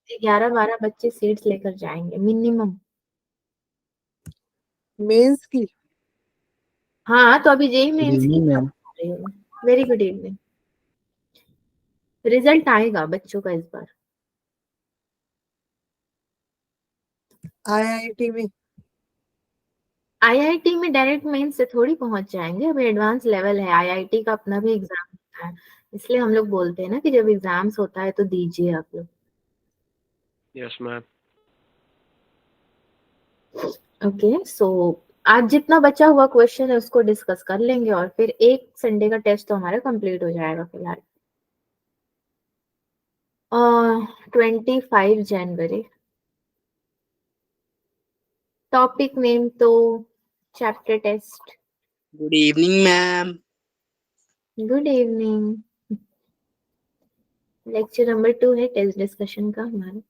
11-12 बच्चे सीट्स लेकर जाएंगे मिनिमम। मेंस की? हाँ तो अभी जेई गुड मेंस की इवनिंग मैम। बता रही हूँ। Very good evening. रिजल्ट आएगा बच्चों का इस बार। आईआईटी में? आईआईटी में डायरेक्ट मेंस से थोड़ी पहुंच जाएंगे, अभी एडवांस लेवल है। आईआईटी का अपना भी एग्जाम होता है, इसलिए हम लोग बोलते हैं ना कि जब एग्जाम्स होता है तो दीजिए आप लोग। Yes ma'am. ओके सो आज जितना बचा हुआ क्वेश्चन है उसको डिस्कस कर लेंगे और फिर एक संडे का टेस्ट तो हमारा कंप्लीट हो जाएगा फिलहाल। 25 जनवरी। टॉपिक नेम तो chapter test. Good evening ma'am. Good evening. Lecture number 2 है टेस्ट डिस्कशन का हमारा।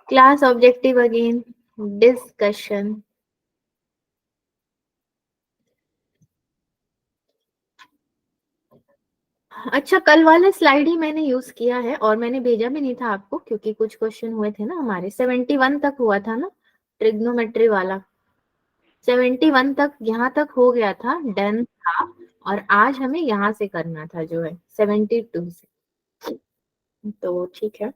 Class objective again discussion. अच्छा कल वाला स्लाइड ही मैंने यूज किया है और मैंने भेजा भी नहीं था आपको क्योंकि कुछ क्वेश्चन हुए थे ना हमारे। 71 तक हुआ था ना ट्रिग्नोमेट्री वाला। 71 तक यहाँ तक हो गया था, डन था। और आज हमें यहाँ से करना था जो है 72 से। तो ठीक है।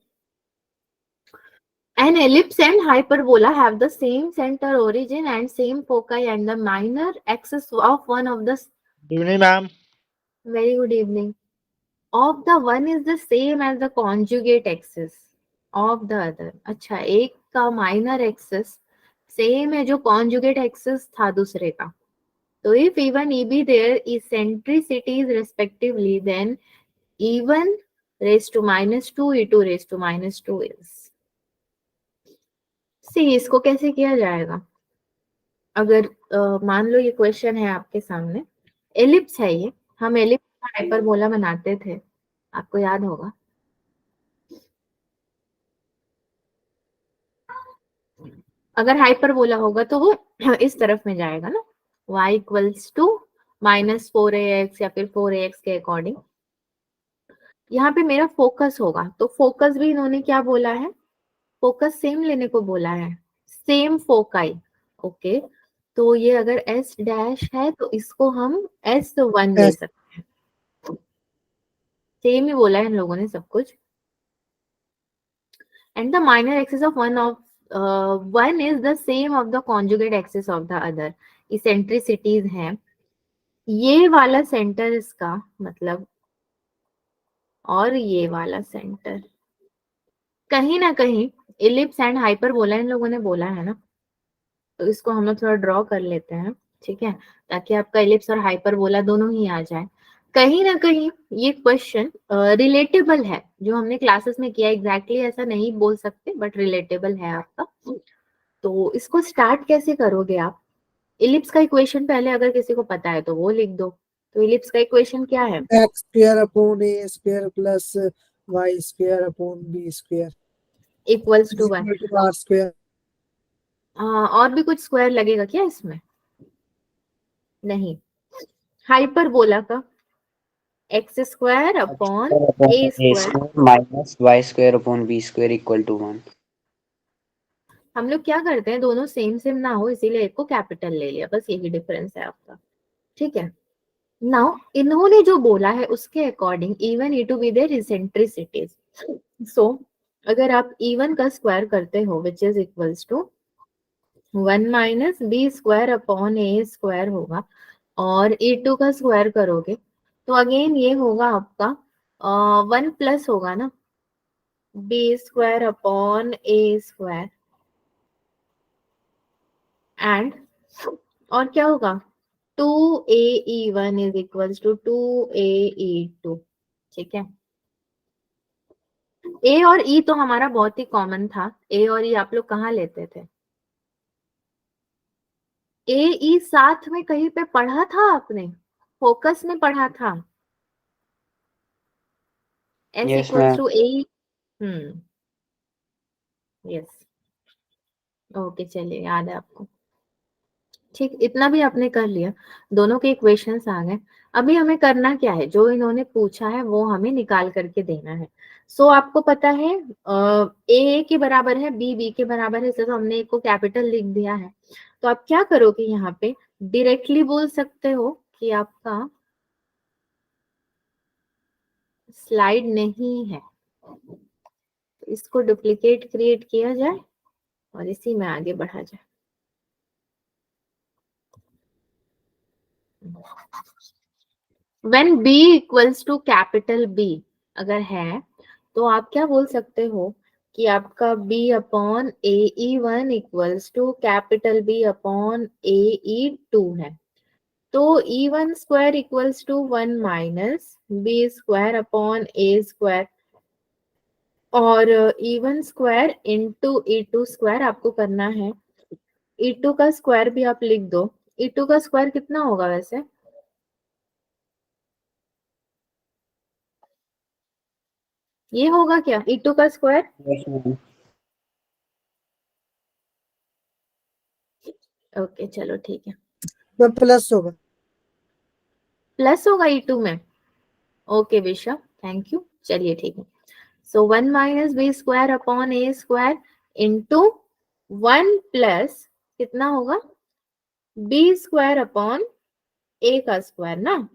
An ellipse and hyperbola have the same center origin and same foci and the minor axis of one of the Good evening, ma'am. very good evening of the one is the same as the conjugate axis of the other। अच्छा एक का minor axis same है जो conjugate axis था दूसरे का। तो if E1 EB their eccentricities respectively then E1 raised to -2 E2 raised to -2 is। सी इसको कैसे किया जाएगा? अगर मान लो ये क्वेश्चन है आपके सामने, एलिप्स है ये, हम एलिप्स का हाइपरबोला बनाते थे, आपको याद होगा। अगर हाइपरबोला होगा तो वो इस तरफ में जाएगा ना, y इक्वल्स टू -4ax या फिर 4ax के अकॉर्डिंग। यहाँ पे मेरा फोकस होगा तो फोकस भी इन्होंने क्या बोला है, फोकस सेम लेने को बोला है, सेम फोकाई। ओके तो ये अगर एस डैश है तो इसको हम S1 ले सकते हैं। सेम ही बोला है इन लोगों ने सब कुछ। And the minor axis of one is the same of the conjugate axis of the other। इसेंट्रिसिटीज हैं, ये वाला सेंटर इसका मतलब और ये वाला सेंटर कहीं ना कहीं इलिप्स एंड हाइपरबोला इन लोगों ने बोला है ना, तो इसको हम लोग थोड़ा ड्रॉ कर लेते हैं, ठीक है, ताकि आपका इलिप्स और हाइपरबोला दोनों ही आ जाए। कहीं ना कहीं ये क्वेश्चन रिलेटेबल है, जो हमने क्लासेस में किया एग्जैक्टली ऐसा नहीं बोल सकते बट रिलेटेबल है आपका। तो इसको स्टार्ट कैसे करोगे आप? इलिप्स का इक्वेशन पहले अगर किसी को पता है तो वो लिख दो। तो इलिप्स का इक्वेशन क्या है? x² + y² + b² equals to 1। r²। और भी कुछ स्क्वायर लगेगा क्या इसमें? नहीं। हाइपरबोला का x² upon a² minus y² b² = 1। हम लोग क्या करते हैं, दोनों सेम सेम ना हो इसीलिए एक को कैपिटल ले लिया, बस यही डिफरेंस है आपका, ठीक है। नाउ इन्होंने जो बोला है उसके according E1 E2 be their eccentricities. So अगर आप E1 का स्क्वायर करते हो which is equals to 1 - b² upon a² होगा, और E2 का स्क्वायर करोगे तो अगेन ये होगा आपका 1 प्लस होगा ना b² अपॉन a², एंड और क्या होगा 2aE1 is equals to 2aE2, ठीक है। ए और ई तो हमारा बहुत ही कॉमन था, ए और ई आप लोग कहाँ लेते थे? ए ई साथ में कहीं पे पढ़ा था आपने, फोकस में पढ़ा था, S yes equals ma'am. To A. Yes okay चलिए याद है आपको। ठीक, इतना भी आपने कर लिया, दोनों के इक्वेशंस आ गए। अभी हमें करना क्या है, जो इन्होंने पूछा है वो हमें निकाल करके देना है। सो आपको पता है ए के बराबर है, बी बी के बराबर है, तो हमने ए को कैपिटल लिख दिया है। तो आप क्या करोगे, यहाँ पे डायरेक्टली बोल सकते हो कि आपका स्लाइड नहीं है, तो इसको डुप्लीकेट क्रिएट किया जाए और इसी में आगे बढ़ा जाए। When B equals to capital B अगर है, तो आप क्या बोल सकते हो कि आपका B upon AE1 equals to capital B upon AE2 है। तो E1 square equals to 1 minus B square upon A square, और E1 square into E2 square आपको करना है। E2 का स्क्वायर भी आप लिख दो। E2 का स्क्वायर कितना होगा वैसे? ये होगा क्या E2 का स्क्वायर? Yes, ma'am. ओके चलो ठीक है, मैं प्लस होगा। प्लस होगा E2 में। ओके विशा, थैंक यू, चलिए ठीक है। सो 1 माइनस बी स्क्वायर अपॉन ए स्क्वायर इंटू 1 प्लस कितना होगा, बी स्क्वायर अपॉन ए का स्क्वायर ना,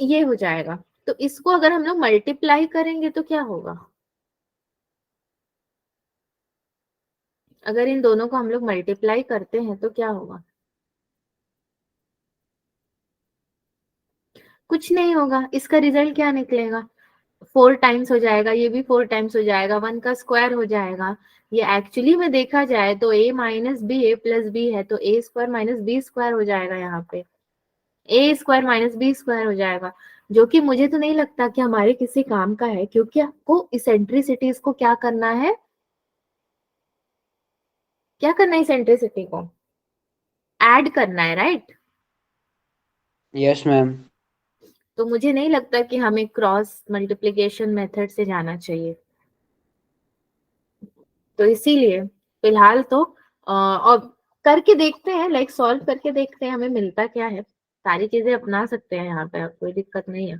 ये हो जाएगा। तो इसको अगर हम लोग मल्टीप्लाई करेंगे तो क्या होगा, अगर इन दोनों को हम लोग मल्टीप्लाई करते हैं तो क्या होगा? कुछ नहीं होगा, इसका रिजल्ट क्या निकलेगा, 4 टाइम्स हो जाएगा, ये भी 4 टाइम्स हो जाएगा, 1 का स्क्वायर हो जाएगा। ये एक्चुअली में देखा जाए तो a minus B A plus B है, तो A square minus B square हो जाएगा, यहाँ पे A square minus B square हो जाएगा, जो कि मुझे तो नहीं लगता कि हमारे किसी काम का है, क्योंकि आपको इसेंट्रिसिटीज को क्या करना है, क्या करना है, इसेंट्रिसिटी को ऐड करना है, राइट? Yes, ma'am. तो मुझे नहीं लगता कि हमें क्रॉस मल्टीप्लिकेशन मेथड से जाना चाहिए। तो इसीलिए फिलहाल तो और करके देखते हैं, लाइक सॉल्व करके देखते हैं हमें मिलता क्या है। सारी चीजें अपना सकते हैं यहाँ पे, कोई दिक्कत नहीं है।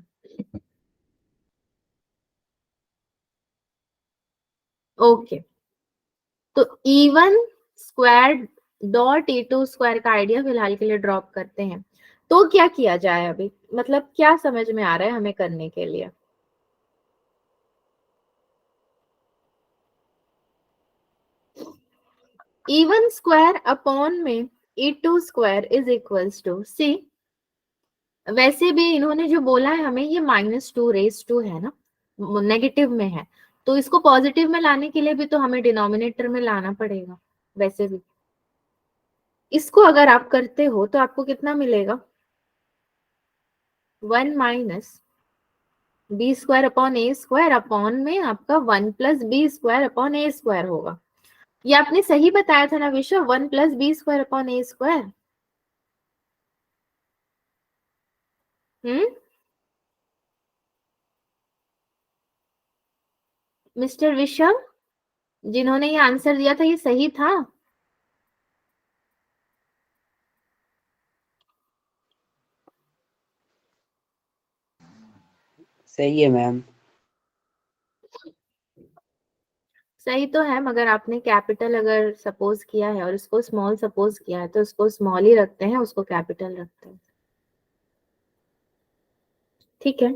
ओके, तो E1 square dot E2 square का आइडिया फिलहाल के लिए ड्रॉप करते हैं। तो क्या किया जाए अभी, मतलब क्या समझ में आ रहा है हमें करने के लिए? E1 स्क्वायर अपॉन में E2 square is equals to c, वैसे भी इन्होंने जो बोला है हमें, ये -2 है ना, नेगेटिव में है, तो इसको पॉजिटिव में लाने के लिए भी तो हमें डिनोमिनेटर में लाना पड़ेगा। वैसे भी इसको अगर आप करते हो तो आपको कितना मिलेगा, 1 माइनस बी स्क्वायर अपॉन ए स्क्वायर अपॉन में आपका 1 प्लस बी स्क्वायर अपॉन ए स्क्वायर होगा। ये आपने सही बताया था ना विश्व, 1 प्लस बी स्क्वायर अपॉन ए स्क्वायर। मिस्टर विश्व, जिन्होंने ये आंसर दिया था, ये सही था? सही है मैम। सही तो है, मगर आपने कैपिटल अगर सपोज किया है और इसको स्मॉल सपोज किया है, तो उसको स्मॉल ही रखते हैं, उसको कैपिटल रखते हैं। ठीक है,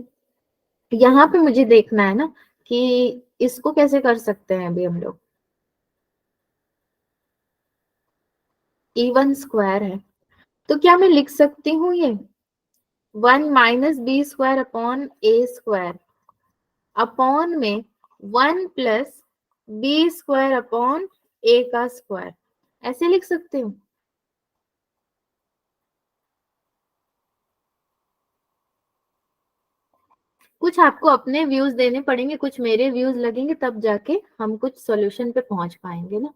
यहाँ पे मुझे देखना है ना कि इसको कैसे कर सकते हैं अभी हम लोग। E1 स्क्वायर है, तो क्या मैं लिख सकती हूँ ये 1 माइनस बी स्क्वायर अपॉन ए स्क्वायर अपॉन में 1 प्लस बी स्क्वायर अपॉन ए का स्क्वायर, ऐसे लिख सकती हूँ? कुछ आपको अपने व्यूज देने पड़ेंगे, कुछ मेरे व्यूज लगेंगे, तब जाके हम कुछ सॉल्यूशन पे पहुंच पाएंगे ना।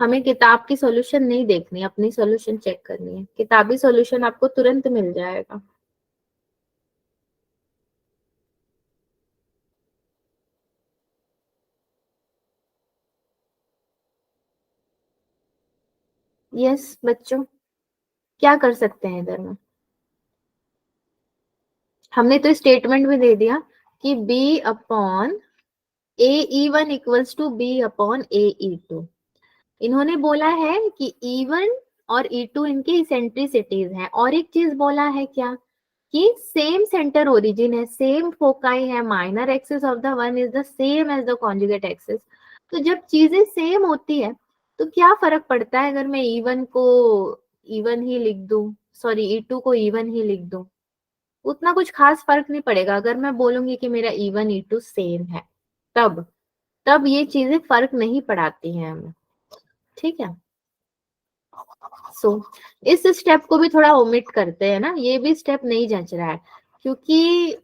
हमें किताब की सॉल्यूशन नहीं देखनी, अपनी सॉल्यूशन चेक करनी है। किताबी सॉल्यूशन आपको तुरंत मिल जाएगा। यस बच्चों, क्या कर सकते हैं इधर में? हमने तो स्टेटमेंट भी दे दिया कि B upon AE1 equals to B upon AE2। इन्होंने बोला है कि E1 और E2 इनके इसेंट्रिसिटीज हैं, और एक चीज बोला है क्या कि सेम सेंटर ओरिजिन है, सेम फोकाई है, minor axis of the one is the same as the conjugate axis. तो जब चीजें सेम होती है तो क्या फर्क पड़ता है अगर मैं E1 को E1 ही लिख दूं, सॉरी E2 को E1 ही लिख दूं? उतना कुछ खास फर्क नहीं पड़ेगा। अगर मैं बोलूंगी कि मेरा E1 E2 सेम है, तब तब ये चीजें फर्क नहीं पड़ाती हैं हमें, ठीक है। सो इस स्टेप को भी थोड़ा ओमिट करते हैं ना, ये भी स्टेप नहीं जच रहा है, क्योंकि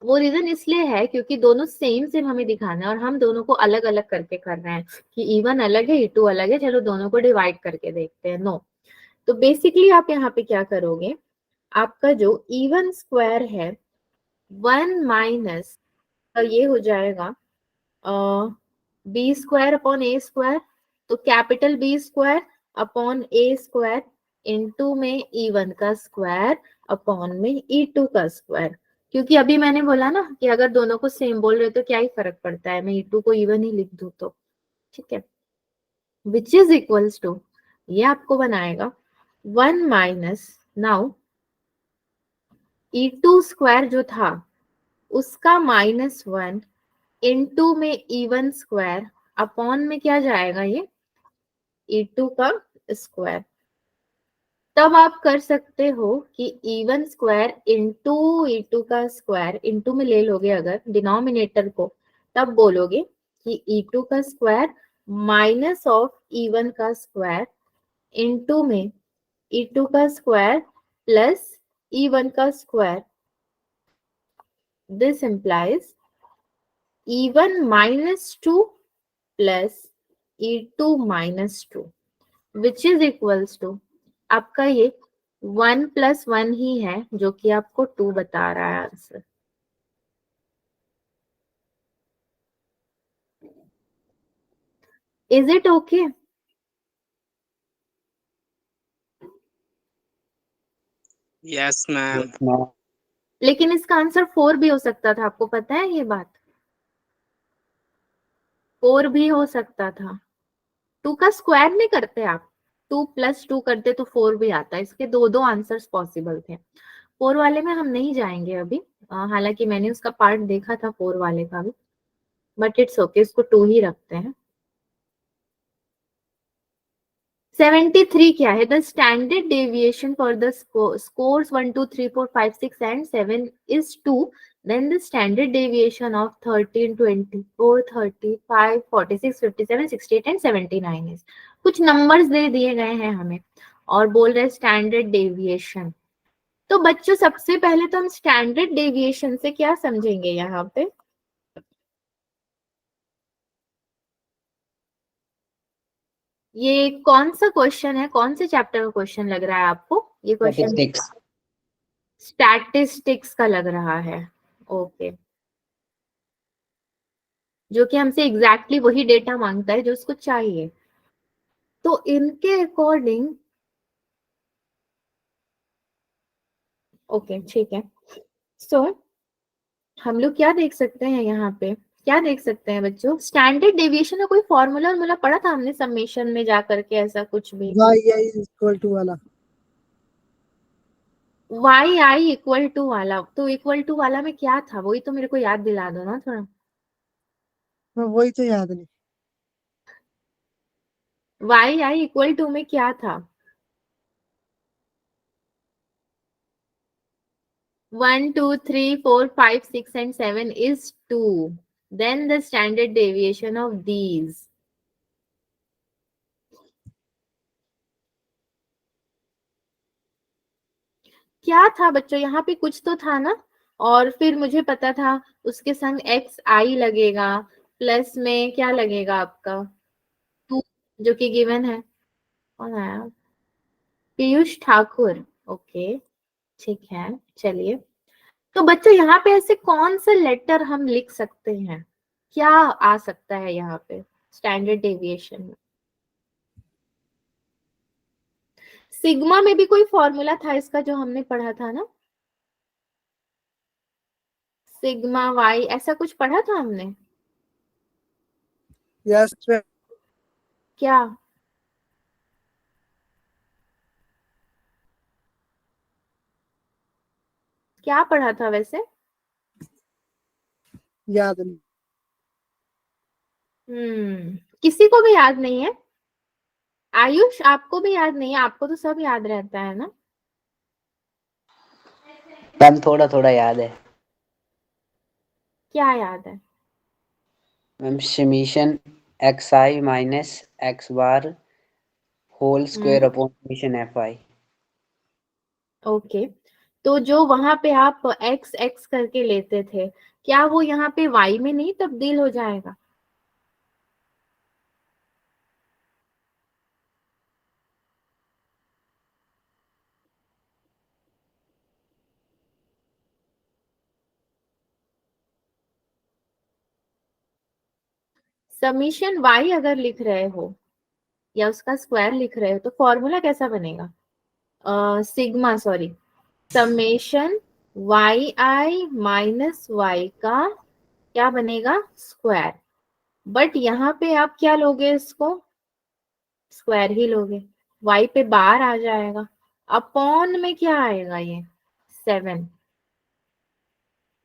वो रीजन इसलिए है क्योंकि दोनों सेम सेम हमें दिखाना है और हम दोनों को अलग अलग करके कर रहे हैं कि E1 अलग है E2 अलग है, चलो दोनों को डिवाइड करके देखते हैं। नो, तो बेसिकली आप यहाँ पे क्या करोगे, आपका जो E1 स्क्वायर है 1 माइनस ये हो जाएगा बी स्क्वायर अपॉन ए स्क्वायर, तो कैपिटल बी स्क्वायर अपॉन ए स्क्वायर इनटू में E1 का स्क्वायर अपॉन में E2 का स्क्वायर। क्योंकि अभी मैंने बोला ना कि अगर दोनों को सेम बोल रहे तो क्या ही फर्क पड़ता है, मैं E2 को E1 ही लिख दूं तो, ठीक है। विच इज इक्वल्स टू, ये आपको बनाएगा 1 माइनस, नाउ E2 स्क्वायर जो था उसका -1 इनटू में E1 स्क्वायर अपॉन में क्या जाएगा ये E2 का स्क्वायर। तब आप कर सकते हो कि E1 स्क्वायर इंटू E2 का स्क्वायर, इंटू में ले लोगे अगर डिनोमिनेटर को, तब बोलोगे कि E2 का स्क्वायर माइनस ऑफ E1 का स्क्वायर इंटू में E2 का स्क्वायर प्लस E1 का square. This implies E1 -2 plus E2 -2 which is equals to, आपका ये 1 + 1 ही है जो कि आपको 2 बता रहा है answer. Is it okay? Yes ma'am. Yes, ma'am. लेकिन इसका आंसर 4 भी हो सकता था, आपको पता है ये बात? 4 भी हो सकता था। 2 का स्क्वायर नहीं करते आप, 2 + 2 करते तो 4 भी आता है। इसके दो दो आंसर्स पॉसिबल थे। 4 वाले में हम नहीं जाएंगे अभी, हालांकि मैंने उसका पार्ट देखा था 4 वाले का भी, बट इट्स ओके, इसको 2 ही रखते हैं। 73 क्या है? The standard deviation for the scores 1 2 3 4 5 6 and 7 is 2, then the standard deviation of 13 24 35 46 57 68 and 79 is, कुछ नंबर्स दे दिए गए हैं हमें और बोल रहे स्टैंडर्ड डेविएशन। तो बच्चों सबसे पहले तो हम स्टैंडर्ड डेविएशन से क्या समझेंगे यहाँ पे? ये कौन सा क्वेश्चन है, कौन से चैप्टर का क्वेश्चन लग रहा है आपको? ये क्वेश्चन Statistics. स्टैटिस्टिक्स का लग रहा है, ओके। जो कि हमसे एग्जैक्टली वही डेटा मांगता है जो उसको चाहिए। तो इनके अकॉर्डिंग, ओके ठीक है। सो हम लोग क्या देख सकते हैं यहाँ पे, क्या देख सकते हैं बच्चों? स्टैंडर्ड डेविएशन का कोई फॉर्मूला पढ़ा था हमने समेशन में जा करके, ऐसा कुछ भी? yi = वाला yi = वाला, तो इक्वल टू वाला में क्या था, वही तो मेरे को याद दिला दो ना थोड़ा। वही तो याद नहीं। yi = में क्या था? 1 2 3 4 5 6 and 7 is 2, then the standard deviation of these, क्या था बच्चों? यहाँ पे कुछ तो था ना, और फिर मुझे पता था उसके संग xi लगेगा, प्लस में क्या लगेगा आपका 2, जो कि गिवन है। कौन आया? पीयूष ठाकुर, ओके ठीक है। चलिए, तो बच्चों यहाँ पे ऐसे कौन सा लेटर हम लिख सकते हैं, क्या आ सकता है यहाँ पे स्टैंडर्ड डेविएशन में? सिग्मा में भी कोई फॉर्मूला था इसका जो हमने पढ़ा था ना, सिग्मा वाई ऐसा कुछ पढ़ा था हमने Yes, ma'am. क्या? क्या पढ़ा था वैसे? याद नहीं। किसी को भी याद नहीं है? आयुष आपको भी याद नहीं है? आपको तो सब याद रहता है ना। मैम थोड़ा थोड़ा याद है क्या याद है? Ma'am. Summation x i minus x bar whole square hmm upon summation f i. Okay, तो जो वहां पे आप एक्स एक्स करके लेते थे, क्या वो यहाँ पे वाई में नहीं तब्दील हो जाएगा? समीशन वाई अगर लिख रहे हो या उसका स्क्वायर लिख रहे हो तो फॉर्मूला कैसा बनेगा? सिग्मा सॉरी, समेशन वाई आई माइनस वाई का क्या बनेगा? स्क्वायर। बट यहाँ पे आप क्या लोगे? इसको स्क्वायर ही लोगे, वाई पे बार आ जाएगा, अपॉन में क्या आएगा? ये 7।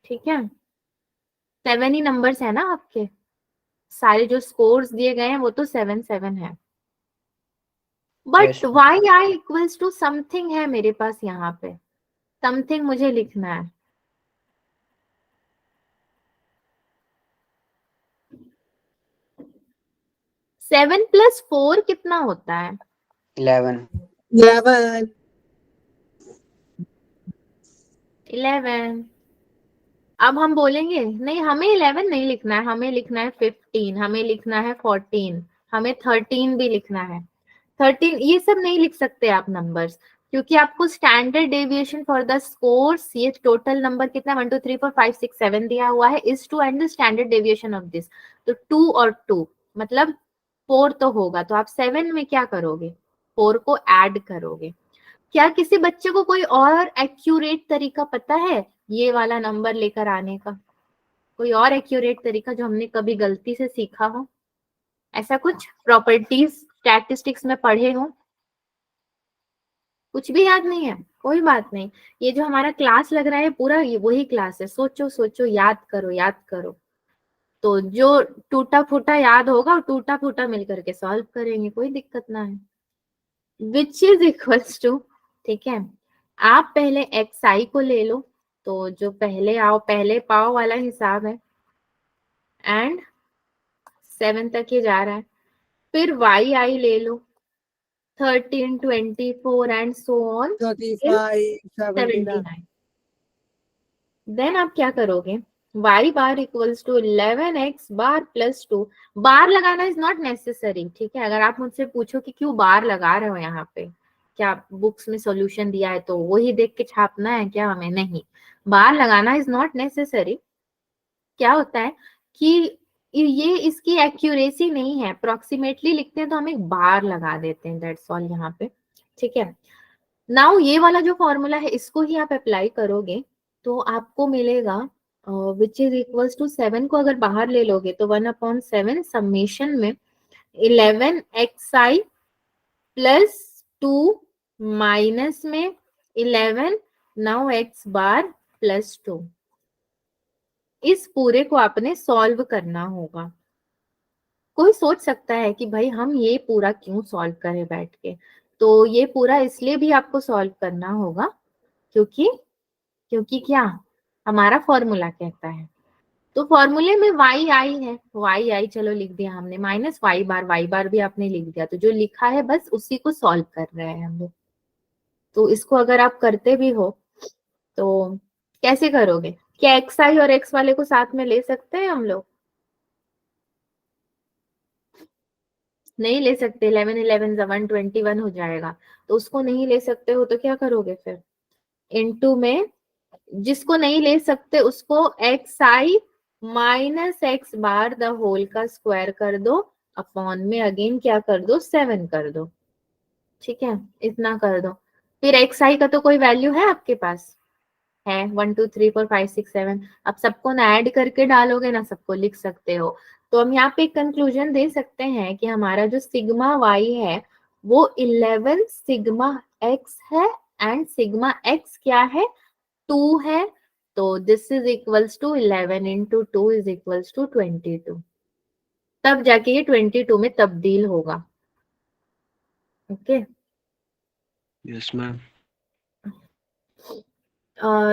ठीक है, 7 ही नंबर्स है ना आपके, सारे जो स्कोर्स दिए गए हैं वो तो 7 7 है। But yes y i equals to something है मेरे पास यहाँ पे, समथिंग मुझे लिखना है। सेवन प्लस 4 कितना होता है? 11। 11. 11। अब हम बोलेंगे नहीं, हमें 11 नहीं लिखना है, हमें लिखना है 15, हमें लिखना है 14, हमें 13 भी लिखना है। 13 ये सब नहीं लिख सकते आप नंबर्स, क्योंकि आपको standard deviation for the scores, ये टोटल नंबर कितना 1 2 3 4 5 6 7 दिया हुआ है, is two and the standard deviation of this. तो 2 और 2 मतलब 4 तो होगा, तो आप 7 में क्या करोगे? 4 को ऐड करोगे। क्या किसी बच्चे को कोई और एक्यूरेट तरीका पता है ये वाला नंबर लेकर आने का? कोई और एक्यूरेट तरीका जो हमने कभी गलती से सीखा हो, ऐसा कुछ प्रॉपर्टीज स्टैटिस्टिक्स में पढ़े हो? कुछ भी याद नहीं है? कोई बात नहीं, ये जो हमारा क्लास लग रहा है पूरा ये वही क्लास है, सोचो सोचो, याद करो याद करो। तो जो टूटा फूटा याद होगा टूटा फूटा मिल करके सॉल्व करेंगे, कोई दिक्कत ना है। विच इज इक्वल्स टू, ठीक है, आप पहले एक्स आई को ले लो, तो जो पहले आओ पहले पाओ वाला हिसाब है, एंड 7 तक ही जा रहा है। फिर वाई आई ले लो, 13 24 एंड सो ऑन 35, 79. 79। देन आप क्या करोगे? y bar equals to 11x bar plus 2। Bar लगाना इज नॉट नेसेसरी, ठीक है। अगर आप मुझसे पूछो कि क्यों बार लगा रहे हो यहाँ पे, क्या बुक्स में सॉल्यूशन दिया है तो वही देख के छापना है क्या हमें? नहीं, बार लगाना इज नॉट नेसेसरी। क्या होता है कि ये इसकी एक्यूरेसी नहीं है, अप्रोक्सीमेटली लिखते हैं तो हम एक बार लगा देते हैं, दैट्स ऑल यहाँ पे, ठीक है। नाउ ये वाला जो फॉर्मूला है इसको ही आप अप्लाई करोगे तो आपको मिलेगा विच इज इक्वल्स टू 7 को अगर बाहर ले लोगे तो 1/7 समेशन में 11xi प्लस 2 माइनस में 11 नाउ x बार प्लस 2। इस पूरे को आपने सॉल्व करना होगा। कोई सोच सकता है कि भाई हम ये पूरा क्यों सॉल्व करें बैठ के, तो ये पूरा इसलिए भी आपको सॉल्व करना होगा क्योंकि क्योंकि क्या हमारा फॉर्मूला कहता है। तो फॉर्मूले में वाई आई है, वाई आई चलो लिख दिया हमने, माइनस वाई बार भी आपने लिख दिया, तो जो लिखा है बस उसी को सॉल्व कर रहे हैं हम लोग। तो इसको अगर आप करते भी हो तो कैसे करोगे? क्या एक्स आई और एक्स वाले को साथ में ले सकते हैं हम लोग? नहीं ले सकते, 11 11 121 हो जाएगा, तो उसको नहीं ले सकते हो तो क्या करोगे फिर? इनटू में, जिसको नहीं ले सकते उसको x i minus x bar the whole का स्क्वायर कर दो, अपॉन में अगेन क्या कर दो? 7 कर दो। ठीक है, इतना कर दो। फिर एक्स आई का तो कोई वैल्यू है आपके पास? है 1 2 3 4 5 6 7। अब सबको ना ऐड करके डालोगे ना सबको लिख सकते हो। तो हम यहाँ पे एक कंक्लूजन दे सकते हैं कि हमारा जो सिग्मा वाई है वो 11 सिग्मा एक्स है, एंड सिग्मा एक्स क्या है? 2 है। तो this is equals to 11 into 2 is equals to 22। तब जाके ये 22 में तब्दील होगा। ओके। Yes, ma'am.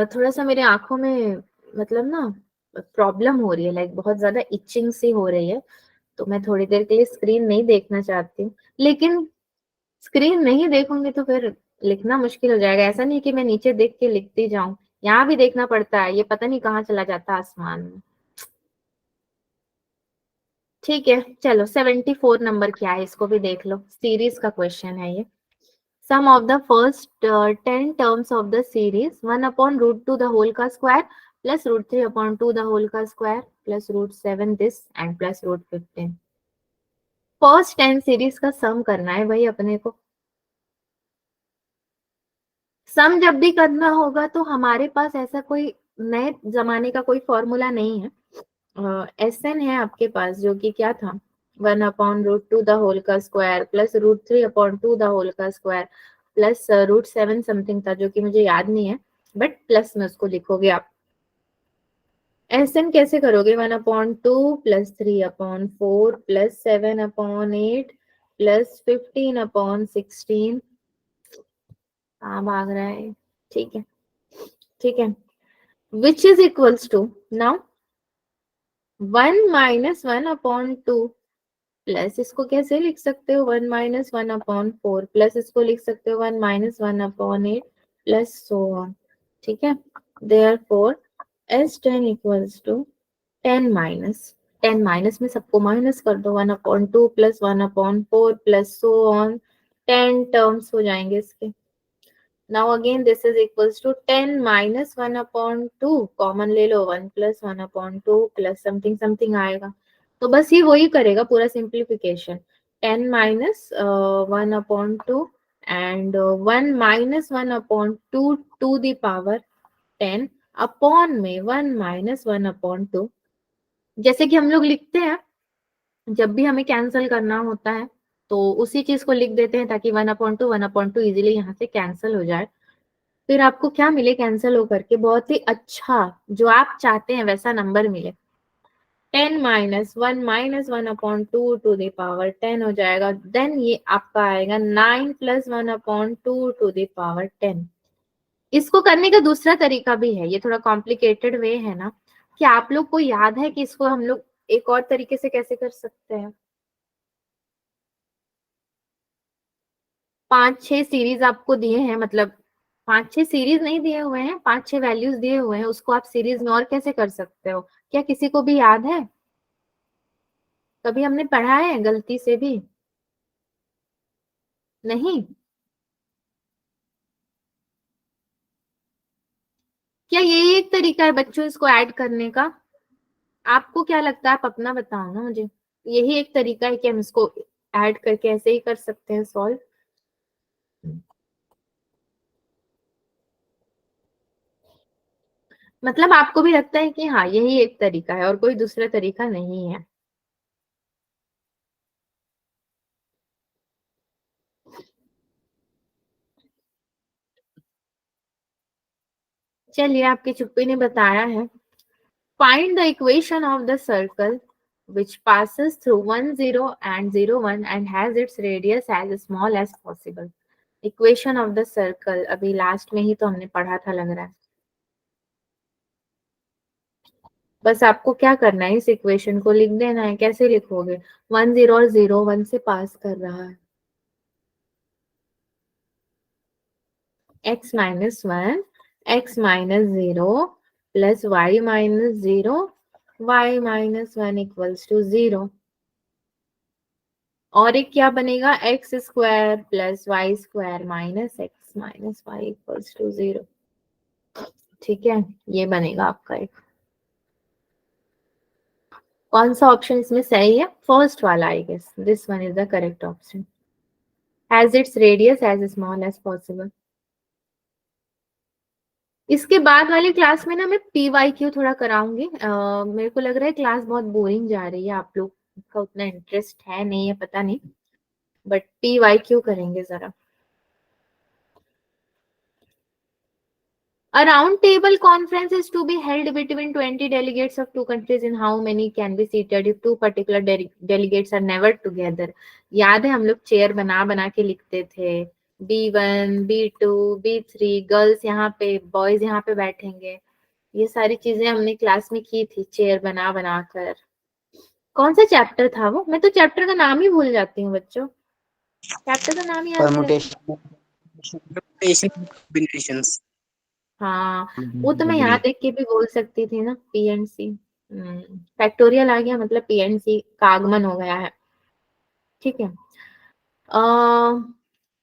थोड़ा सा मेरे आंखों में मतलब ना प्रॉब्लम हो रही है, लाइक बहुत ज्यादा इचिंग सी हो रही है, तो मैं थोड़ी देर के लिए स्क्रीन नहीं देखना चाहती हूँ। लेकिन स्क्रीन नहीं देखूंगी तो फिर लिखना मुश्किल हो जाएगा। ऐसा नहीं कि मैं नीचे देख के लिखती जाऊं, यहाँ भी देखना पड़ता है, ये पता नहीं कहाँ चला जाता है आसमान में। ठीक है, चलो 74 नंबर क्या है इसको भी देख लो, सीरीज का क्वेश्चन है ये। Sum of the first 10 terms of the series 1 upon root 2 the whole का square plus root 3 upon 2 the whole का square plus root 7 this and plus root 15। First 10 series का सम करना है भाई अपने को। सम जब भी करना होगा तो हमारे पास ऐसा कोई नए जमाने का कोई फॉर्मूला नहीं है। एस एन है आपके पास जो कि क्या था 1 अपॉन रूट 2 द होल का square plus root 3 upon 2 the whole का स्क्वायर प्लस रूट 7 समथिंग था जो कि मुझे याद नहीं है, बट प्लस में उसको लिखोगे आप। एस एन कैसे करोगे 1 upon 2 plus 3 upon 4 plus 7 upon 8 plus 15 upon 16। हाँ भाग रहा है, ठीक है ठीक है। Which is equals to now 1 minus 1 upon 2 plus इसको कैसे लिख सकते हो 1 माइनस 1 अपॉन 4 प्लस इसको लिख सकते हो 1 minus 1 upon 8 plus so on. ठीक है, therefore S10 equals to 10 minus 10 minus में सबको माइनस कर दो 1 upon 2 plus 1 upon 4 plus so on, 10 terms हो जाएंगे इसके। Now again this is equals to 10 minus 1 upon 2, common ले लो 1 plus 1 upon 2 plus something something आएगा। तो बस ये वही करेगा पूरा simplification, 10 minus 1 upon 2 and 1 minus 1 upon 2 to the power 10 upon में 1 minus 1 upon 2। जैसे कि हम लोग लिखते हैं जब भी हमें कैंसिल करना होता है तो उसी चीज को लिख देते हैं ताकि 1/2 इजीली यहाँ से कैंसिल हो जाए। फिर आपको क्या मिले कैंसिल होकर के, बहुत ही अच्छा जो आप चाहते हैं वैसा नंबर मिले। 10 minus 1 upon 2 to the power 10 हो जाएगा। देन ये आपका आएगा 9 plus 1 upon 2 to the power 10। इसको करने का दूसरा तरीका भी है, ये थोड़ा कॉम्प्लिकेटेड वे है ना। क्या आप लोग को याद है कि इसको हम लोग एक और तरीके से कैसे कर सकते हैं? 5-6 सीरीज आपको दिए हैं, मतलब 5-6 सीरीज नहीं दिए हुए हैं, 5-6 वैल्यूज दिए हुए हैं, उसको आप सीरीज में और कैसे कर सकते हो? क्या किसी को भी याद है? कभी हमने पढ़ा है गलती से भी? नहीं? क्या यही एक तरीका है बच्चों इसको ऐड करने का? आपको क्या लगता है, आप अपना बताओ ना मुझे। यही एक तरीका है कि हम इसको ऐड करके ऐसे ही कर सकते हैं सॉल्व? मतलब आपको भी लगता है कि हाँ यही एक तरीका है और कोई दूसरा तरीका नहीं है? चलिए, आपकी चुप्पी ने बताया है। Find the equation of the circle which passes through 1 0 and 0 1 and has its radius as small as possible। Equation of the circle अभी लास्ट में ही तो हमने पढ़ा था लग रहा है। बस आपको क्या करना है, इस इक्वेशन को लिख देना है। कैसे लिखोगे? 1 0 और 0 1 से पास कर रहा है। x minus 1 x minus 0 plus y minus 0 y minus 1 equals to 0। और एक क्या बनेगा x square plus y square minus x minus y equals to 0। ठीक है, ये बनेगा आपका एक। कौन सा ऑप्शन इसमें सही है? फर्स्ट वाला, I guess this one is the correct option. as its radius as small as possible. इसके बाद वाली क्लास में ना मैं PYQ थोड़ा कराऊंगी। मेरे को लग रहा है क्लास बहुत बोरिंग जा रही है, आप लोग का उतना इंटरेस्ट है नहीं है पता नहीं, बट PYQ करेंगे जरा। A round table conference is to be held between 20 delegates of two countries in how many can be seated if two particular delegates are never together. याद है हम लोग चेयर बना बना के लिखते थे, B1, B2, B3, गर्ल्स यहाँ पे, बॉयज यहाँ पे बैठेंगे। ये सारी चीजें हमने क्लास में की थी, चेयर बना बना कर। कौन सा चैप्टर था वो? मैं तो चैप्टर का नाम ही भूल जाती हूँ बच्चों, चैप्टर का नाम याद नहीं रहता। Combinations. हाँ, वो तो मैं यहाँ देख के भी बोल सकती थी ना, PNC। फैक्टोरियल आ गया मतलब PNC का आगमन हो गया है। ठीक है,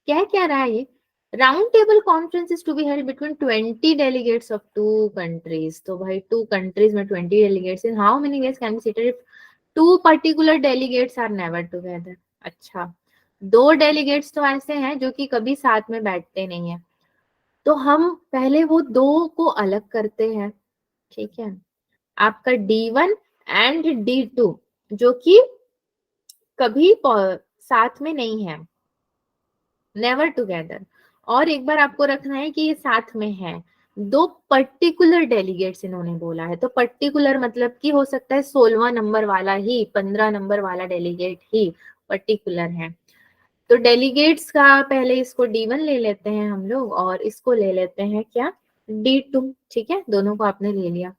क्या क्या रहा है ये? Round table conference is to be held between 20 delegates of two countries. तो भाई टू कंट्रीज में 20 delegates in how many ways can be seated if two particular delegates are never together. अच्छा, दो डेलीगेट्स तो ऐसे हैं जो कि कभी साथ में बैठते नहीं है, तो हम पहले वो दो को अलग करते हैं। ठीक है, आपका D1 एंड D2 जो कि कभी साथ में नहीं है, नेवर टुगेदर। और एक बार आपको रखना है कि ये साथ में है, दो पर्टिकुलर डेलीगेट्स इन्होंने बोला है। तो पर्टिकुलर मतलब कि हो सकता है 16वां नंबर वाला ही, 15 नंबर वाला डेलीगेट ही पर्टिकुलर है। तो डेलीगेट्स का पहले इसको D1 ले लेते हैं हम लोग, और इसको ले लेते हैं क्या, D2। ठीक है, दोनों को आपने ले लिया।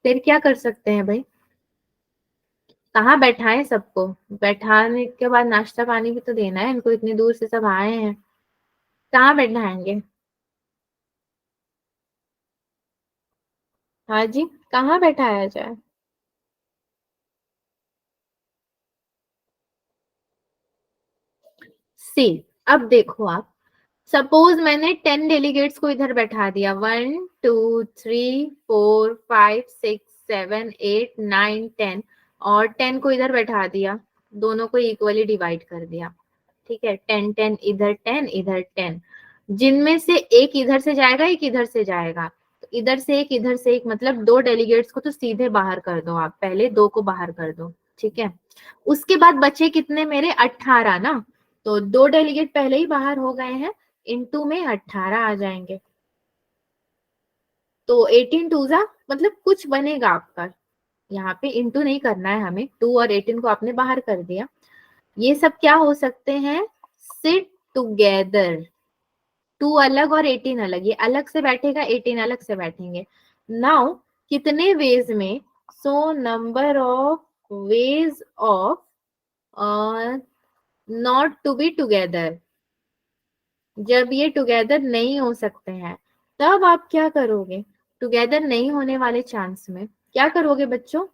फिर क्या कर सकते हैं भाई, कहाँ बैठाएं सबको? बैठाने के बाद नाश्ता पानी भी तो देना है इनको, इतनी दूर से सब आए हैं, कहाँ बैठाएंगे? हाँ जी, कहाँ बैठाया जाए? सी, अब देखो आप, सपोज मैंने 10 डेलीगेट्स को इधर बैठा दिया, 1 2 3 4 5 6 7 8 9 10, और 10 को इधर बैठा दिया, दोनों को इक्वली डिवाइड कर दिया। ठीक है, 10 10 इधर 10 इधर 10, जिनमें से एक इधर से जाएगा एक इधर से जाएगा, तो इधर से एक इधर से एक, मतलब दो डेलीगेट्स को तो सीधे बाहर कर दो आप, पहले दो को बाहर कर दो। ठीक है, उसके बाद बचे कितने मेरे, 18 ना। तो दो डेलीगेट पहले ही बाहर हो गए हैं, इनटू में 18 आ जाएंगे, तो 18 टू जा मतलब कुछ बनेगा आपका। यहाँ पे इंटू नहीं करना है हमें, 2 और 18 को आपने बाहर कर दिया। ये सब क्या हो सकते हैं, सिट टुगेदर। 2 अलग और 18 अलग, ये अलग से बैठेगा, 18 अलग से बैठेंगे। नाउ कितने वेज में, so number of ways of not to be together. जब ये टुगेदर नहीं हो सकते हैं तब आप क्या करोगे, टुगेदर नहीं होने वाले चांस में क्या करोगे बच्चों?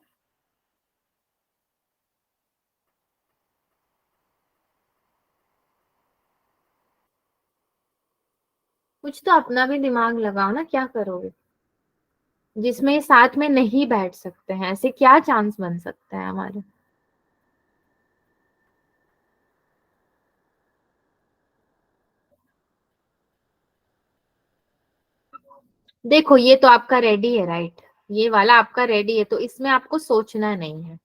कुछ तो अपना भी दिमाग लगाओ ना, क्या करोगे जिसमें साथ में नहीं बैठ सकते हैं? ऐसे क्या चांस बन सकता है हमारे? देखो ये तो आपका रेडी है, राइट, ये वाला आपका रेडी है, तो इसमें आपको सोचना नहीं है।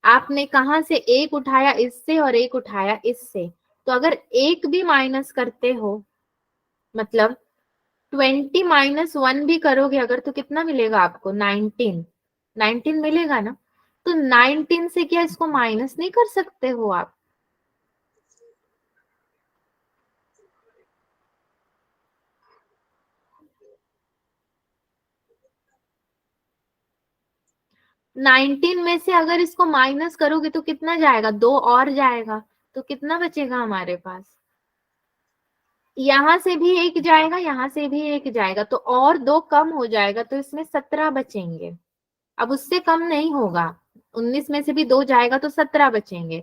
आपने कहा से एक उठाया इससे और एक उठाया इससे, तो अगर एक भी माइनस करते हो, मतलब 20 माइनस 1 भी करोगे अगर, तो कितना मिलेगा आपको, 19। 19 मिलेगा ना, तो 19 से क्या इसको माइनस नहीं कर सकते हो आप? नाइनटीन में से अगर इसको माइनस करोगे तो कितना जाएगा, 2 और जाएगा, तो कितना बचेगा हमारे पास? यहां से भी एक जाएगा, यहां से भी एक जाएगा, तो और 2 कम हो जाएगा, तो इसमें 17 बचेंगे। अब उससे कम नहीं होगा, 19 में से भी 2 जाएगा तो 17 बचेंगे।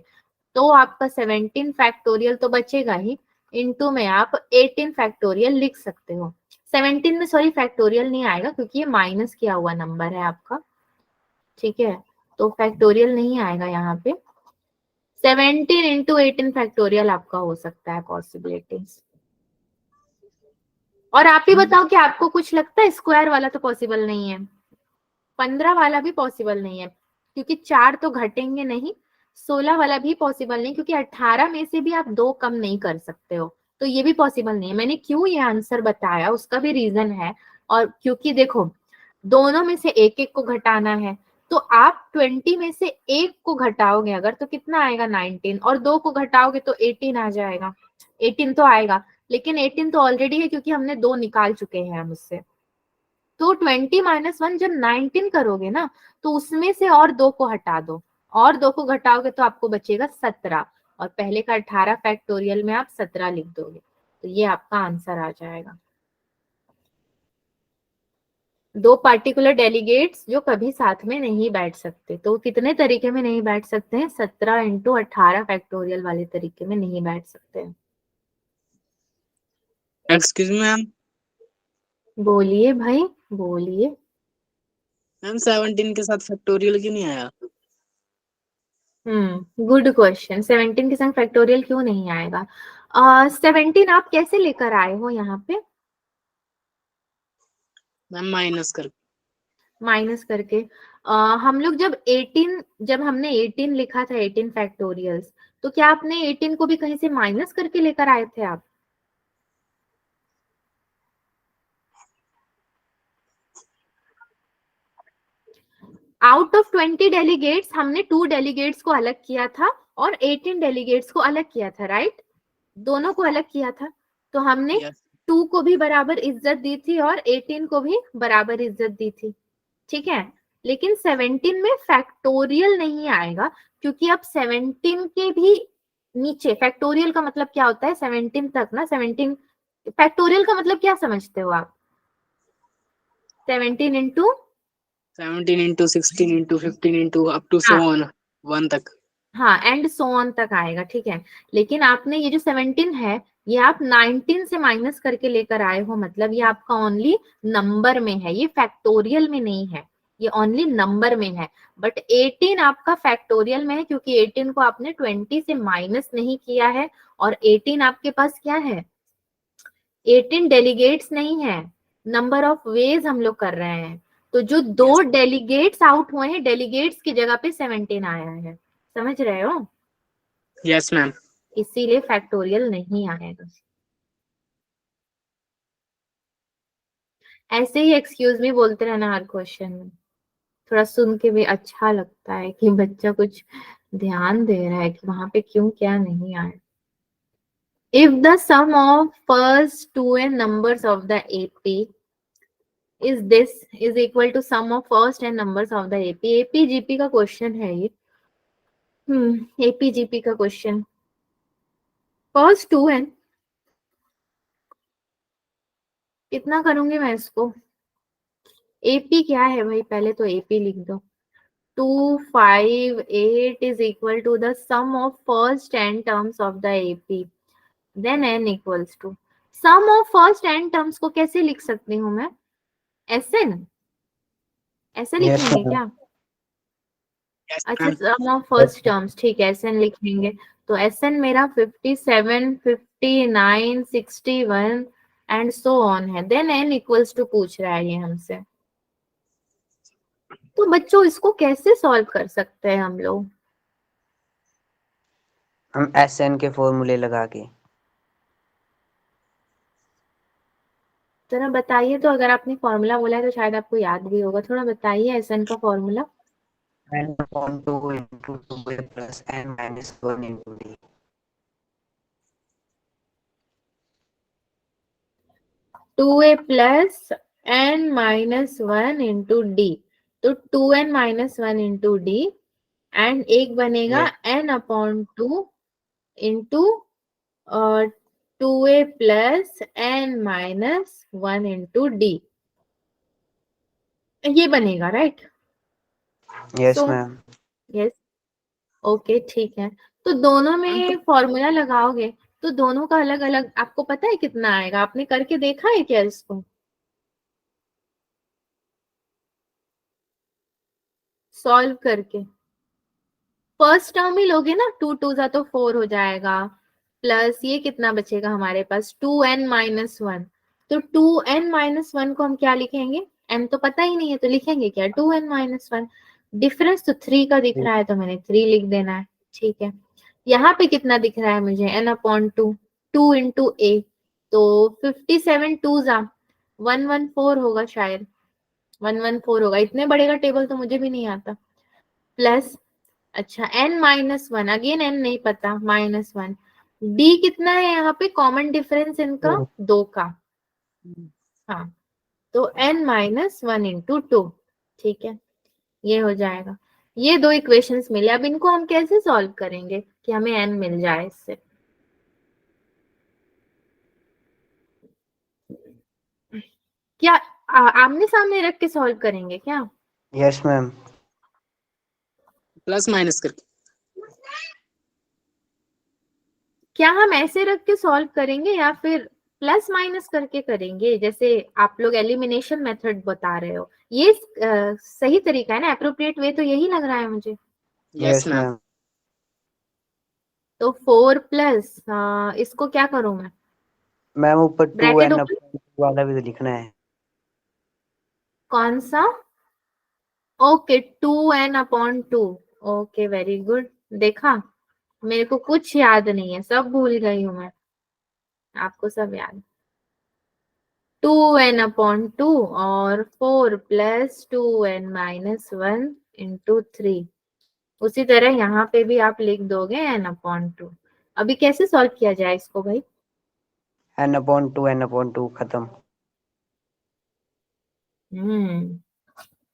तो आपका 17 फैक्टोरियल तो बचेगा ही, इनटू में आप 18 फैक्टोरियल लिख सकते हो। 17 में सॉरी फैक्टोरियल नहीं आएगा क्योंकि ये माइनस किया हुआ नंबर है आपका। ठीक है, तो फैक्टोरियल नहीं आएगा यहाँ पे। 17 इंटू 18 फैक्टोरियल आपका हो सकता है पॉसिबिलिटीज। और आप ही बताओ कि आपको कुछ लगता है स्क्वायर वाला तो पॉसिबल नहीं है, 15 वाला भी पॉसिबल नहीं है क्योंकि 4 तो घटेंगे नहीं, 16 वाला भी पॉसिबल नहीं क्योंकि 18 में से भी आप 2 कम नहीं कर सकते हो, तो ये भी पॉसिबल नहीं है। मैंने क्यों ये आंसर बताया उसका भी रीजन है, और क्योंकि देखो दोनों में से एक एक को घटाना है, तो आप 20 में से एक को घटाओगे अगर तो कितना आएगा 19, और 2 को घटाओगे तो 18 आ जाएगा। 18 तो आएगा, लेकिन 18 तो ऑलरेडी है क्योंकि हमने 2 निकाल चुके हैं हम उससे। तो 20 माइनस 1 जब 19 करोगे ना, तो उसमें से और 2 को हटा दो, और 2 को घटाओगे तो आपको बचेगा 17, और पहले का 18 फैक्टोरियल में आप 17 लिख दोगे, तो ये आपका आंसर आ जाएगा। दो पार्टिकुलर डेलीगेट्स जो कभी साथ में नहीं बैठ सकते, तो कितने तरीके में नहीं बैठ सकते हैं? 17 इंटू 18 फैक्टोरियल वाले तरीके में नहीं बैठ सकते हैं। Excuse me ma'am. बोलिए भाई बोलिए। मैम 17 के साथ फैक्टोरियल क्यों नहीं आया? Good question. 17 के संग फैक्टोरियल क्यों नहीं आएगा? 17 आप कैसे लेकर आए हो यहाँ पे? मैम माइनस कर। माइनस करके। हम लोग जब हमने 18 लिखा था, 18 फैक्टोरियल्स, तो क्या आपने 18 को भी कहीं से माइनस करके लेकर आए थे आप? आउट ऑफ 20 डेलीगेट्स हमने 2 डेलीगेट्स को अलग किया था और 18 डेलीगेट्स को अलग किया था, राइट? दोनों को अलग किया था, तो हमने यस 2 को भी बराबर इज्जत दी थी और 18 को भी बराबर इज्जत दी थी, ठीक है। लेकिन 17 में फैक्टोरियल नहीं आएगा क्योंकि अब 17 के भी नीचे फैक्टोरियल का मतलब क्या होता है? 17 तक ना, 17 फैक्टोरियल का मतलब क्या समझते हो आप? 17 into 17 into 16 into 15 into up to हाँ 1 तक। हाँ एंड सो ऑन तक आएगा, ठीक है। लेकिन आपने ये जो 17 है ये आप 19 से माइनस करके लेकर आए हो, मतलब ये आपका ओनली नंबर में है, ये फैक्टोरियल में नहीं है, ये ओनली नंबर में है। बट 18 आपका फैक्टोरियल में है क्योंकि 18 को आपने 20 से माइनस नहीं किया है, और 18 आपके पास क्या है? 18 डेलीगेट्स नहीं है, नंबर ऑफ वेज हम लोग कर रहे हैं, तो जो 2 यस डेलीगेट्स आउट हुए हैं, डेलीगेट्स की जगह पे 17 आया है, समझ रहे हो? Yes ma'am. इसीलिए फैक्टोरियल नहीं आएगा। ऐसे ही एक्सक्यूज मी बोलते रहना हर क्वेश्चन में, थोड़ा सुन के भी अच्छा लगता है कि बच्चा कुछ ध्यान दे रहा है कि वहां पे क्यों क्या नहीं आया। If the sum of first 2 n numbers of the AP is this is equal to sum of first and numbers of the AP। APGP का क्वेश्चन है ये। APGP का क्वेश्चन। फर्स्ट 2 एन कितना करूंगी मैं इसको? AP क्या है भाई? पहले तो AP लिख दो। 258 is equal to the sum of first n terms of the AP, then n equals to sum of first n terms को कैसे लिख सकती हूँ मैं? SN ऐसे यस लिखेंगे मैम। क्या? यस अच्छा ma'am. Sum of first terms, ठीक है, SN लिखेंगे। तो SN मेरा 57 59 61 एंड सो ऑन है, देन n इक्वल्स टू पूछ रहा है ये हमसे। तो बच्चों इसको कैसे सॉल्व कर सकते हैं हम लोग? हम SN के फॉर्मूले लगा के। जरा बताइए तो, अगर आपने फॉर्मूला बोला है तो शायद आपको याद भी होगा, थोड़ा बताइए SN का formula. n upon 2 into 2a plus n minus 1 into d। 2a plus n minus 1 into D, तो 2n minus 1 into D, and एक बनेगा yes n upon 2 into 2a plus n minus 1 into D, ये बनेगा, right? Yes so ma'am. Yes, okay ठीक है। तो दोनों में फॉर्मूला लगाओगे तो दोनों का अलग अलग आपको पता है कितना आएगा? आपने करके देखा है क्या इसको सॉल्व करके? फर्स्ट टर्म ही लोगे ना, 2 2 जा तो 4 हो जाएगा, प्लस ये कितना बचेगा हमारे पास 2n-1। तो 2n-1 को हम क्या लिखेंगे, n तो पता ही नहीं है तो लिखेंगे क्या 2n-1। डिफरेंस तो 3 का दिख रहा है तो मैंने 3 लिख देना है। ठीक है, यहाँ पे कितना दिख रहा है मुझे n/2, 2 इंटू a, तो 57 2 जा 114 होगा शायद, 114 होगा, इतने बड़े का टेबल तो मुझे भी नहीं आता। प्लस अच्छा n-1, अगेन n नहीं पता, -1। d कितना है यहाँ पे, कॉमन डिफरेंस इनका 2 का, हाँ, तो n-1 इंटू 2। ठीक है, ये हो जाएगा। ये दो इक्वेशंस मिले, अब इनको हम कैसे सॉल्व करेंगे कि हमें n मिल जाए इससे। क्या आमने सामने रख के सॉल्व करेंगे क्या? Yes ma'am. प्लस माइनस करके। क्या हम ऐसे रख के सॉल्व करेंगे या फिर प्लस माइनस करके करेंगे, जैसे आप लोग एलिमिनेशन मेथड बता रहे हो? ये सही तरीका है ना, अप्रोप्रिएट वे तो यही लग रहा है मुझे। Yes ma'am. तो 4 प्लस इसको क्या करूं मैं, मैम ऊपर ब्रैकेट 2n ओपन, वाला भी तो लिखना है। कौन सा? Okay 2n/2, okay very good. देखा, मेरे को कुछ याद नहीं है, सब भूल गई हूं मैं, आपको सब याद। 2n/2 और 4 प्लस 2n-1 इंटू 3। उसी तरह यहाँ पे भी आप लिख दोगे n/2। अभी कैसे सॉल्व किया जाए इसको भाई? n/2 खत्म।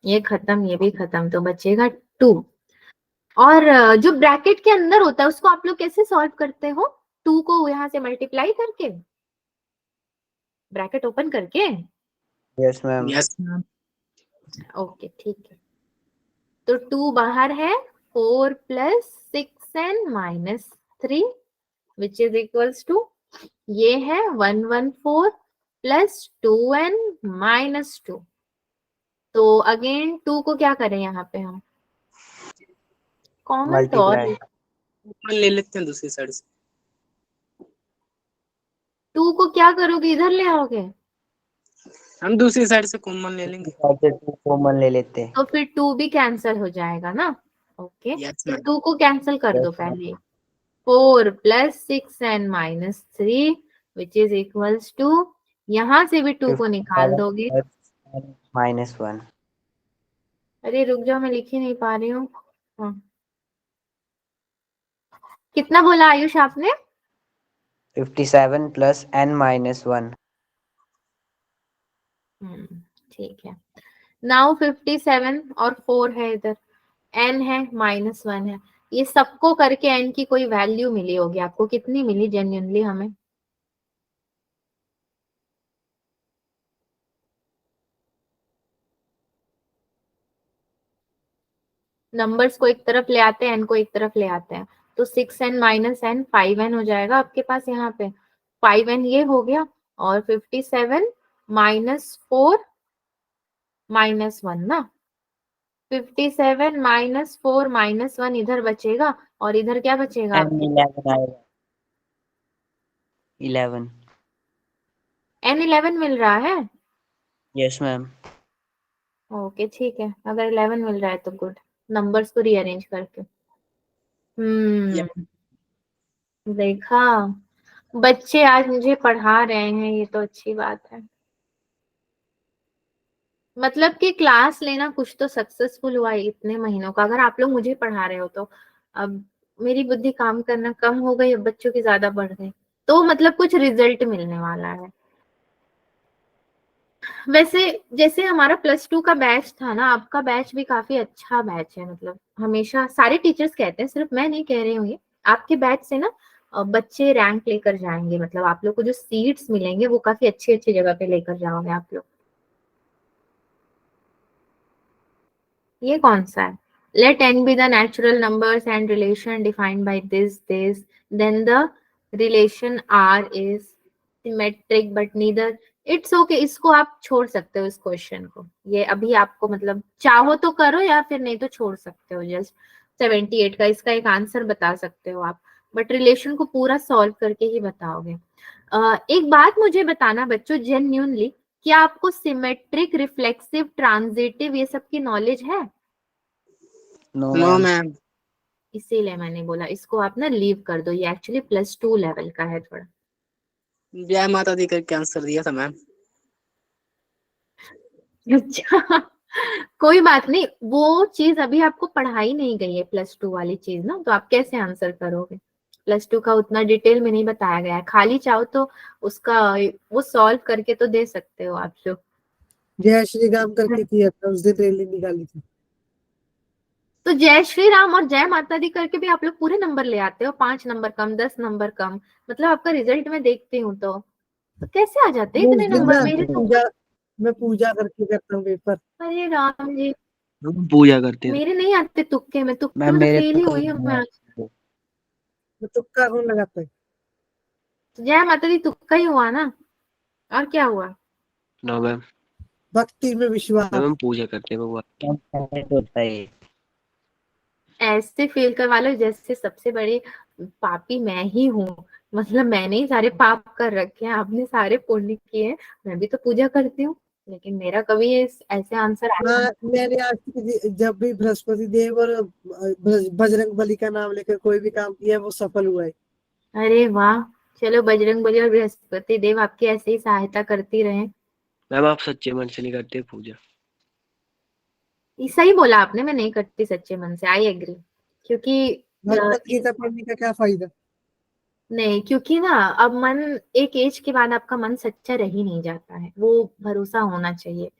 ये खत्म, ये भी खत्म, तो बचेगा 2। और जो ब्रैकेट के अंदर होता है उसको आप लोग कैसे सॉल्व करते हो? 2 को यहाँ से मल्टीप्लाई करके, ब्रैकेट ओपन करके। Yes ma'am. Yes ma'am. Okay ठीक है, तो 2 बाहर है, 4 plus 6n-3 which is equals to, ये है 114 प्लस 2n-2। तो अगेन 2 को क्या करें यहाँ पे हम, कॉमन तो और मल्टीप्लाई। ऊपर ले लेते हैं दूसरी साइड से। 2 को क्या करोगे, इधर ले आओगे? हम दूसरी साइड से कॉमन ले लेंगे। 2 कॉमन ले लेते हैं। तो फिर 2 भी कैंसिल हो जाएगा ना। ओके, यस तो मैम। 2 को कैंसिल कर दो Yes, पहले। 4 plus 6n-3 which is equals to, यहां से भी 2 को निकाल 57 दोगे। प्लस -1। अरे रुक जाओ, मैं लिख ही नहीं पा रही हूँ। हाँ। कितना बोला आयुष आपने? 57 प्लस n-1। ठीक है, नाउ 57 और 4 है इधर, n है -1 है, ये सबको करके n की कोई वैल्यू मिली होगी आपको, कितनी मिली जेन्युइनली हमें? नंबर्स को एक तरफ ले आते हैं, n को एक तरफ ले आते हैं, तो 6n-n 5n हो जाएगा आपके पास यहाँ पे। 5n ये हो गया, और 57 -4 -1 ना, 57 -4 -1 इधर बचेगा, और इधर क्या बचेगा आपके? n11 आएगा। 11। n11 मिल रहा है। Yes ma'am. ओके ठीक है, अगर 11 मिल रहा है तो गुड, नंबर्स को रीअरेंज करके। देखा, बच्चे आज मुझे पढ़ा रहे हैं, ये तो अच्छी बात है। मतलब कि क्लास लेना कुछ तो सक्सेसफुल हुआ है इतने महीनों का, अगर आप लोग मुझे पढ़ा रहे हो तो। अब मेरी बुद्धि काम करना कम हो गई, अब बच्चों की ज्यादा बढ़ गई, तो मतलब कुछ रिजल्ट मिलने वाला है। वैसे जैसे हमारा +2 का बैच था ना, आपका बैच भी काफी अच्छा बैच है, मतलब हमेशा सारे टीचर्स कहते हैं, सिर्फ मैं नहीं कह रही हूँ, ये आपके बैच से ना बच्चे रैंक लेकर जाएंगे, मतलब आप लोग को जो सीट्स मिलेंगे वो काफी अच्छी अच्छी जगह पे लेकर जाओगे आप लोग। ये कौन सा है? Let n be the natural numbers and relation defined by this, then the relation R is symmetric but neither, it's okay, इसको आप छोड़ सकते हो इस क्वेश्चन को, ये अभी आपको मतलब चाहो तो करो या फिर नहीं तो छोड़ सकते हो, जस्ट 78 का, इसका एक आंसर बता सकते हो आप, बट रिलेशन को पूरा सॉल्व करके ही बताओगे। एक बात मुझे बताना बच्चों जेन्युइनली, क्या आपको सिमेट्रिक, रिफ्लेक्सिव, ट्रांजिटिव ये सब की नॉलेज है? No no ma'am. मैम। इसीलिए मैंने बोला इसको आप ना लीव कर दो, ये एक्चुअली +2 लेवल का है थोड़ा। जय माता दी करके आंसर दिया था मैम। अच्छा कोई बात नहीं, वो चीज अभी आपको पढ़ाई नहीं गई है +2 वाली चीज ना, तो आप कैसे आंसर करोगे? +2 का उतना डिटेल में नहीं बताया गया है, खाली चाहो तो उसका वो सॉल्व करके तो दे सकते हो आप लोग। जय श्री राम करके किया था उस दिन, रैली निकाली थी। तो जय श्री राम और जय माता दी करके भी आप लोग पूरे नंबर ले आते हो, 5 नंबर कम, 10 नंबर कम, मतलब आपका रिजल्ट में देखती हूँ तो कैसे आ जाते हैं वो उस इतने दिन नंबर ना मेरे तो? पूजा, मैं पूजा करके करता हूँ पेपर। अरे राम जी, हम पूजा करते हैं। मेरे नहीं आते तुक्के, मैं तुक्के मैम में तो मेरे फेल ही हुई हूँ मैं। तो मैं तुक्का कौन लगाता है? तो जय माता दी तुक्का ही हुआ ना, और क्या हुआ? No ma'am. भक्ति में विश्वास। मैम हम पूजा करते हैं भगवान। टैलेंट होता है। ऐसे फील करवा लो जैसे सबसे बड़ी पापी मैं ही हूँ, मतलब मैंने ही सारे पाप कर रखे हैं, आपने सारे पुण्य किए हैं, मैं भी तो पूजा करती हूँ, लेकिन मेरा कभी ऐसे आंसर आया नहीं। मैंने आज तक जब भी बृहस्पति देव और बजरंग बली का नाम लेकर कोई भी काम किया वो सफल हुआ है। अरे वाह, चलो बजरंगबली और बृहस्पति देव आपकी ऐसे ही सहायता करती रहे। मैम आप सच्चे मन से नहीं करते पूजा। ये सही बोला आपने, मैं नहीं करती सच्चे मन से, आई एग्री, क्योंकि भगवत गीता पढ़ने का क्या फायदा? नहीं, क्योंकि ना अब मन, एक एज के बाद आपका मन सच्चा रह ही नहीं जाता है, वो भरोसा होना चाहिए।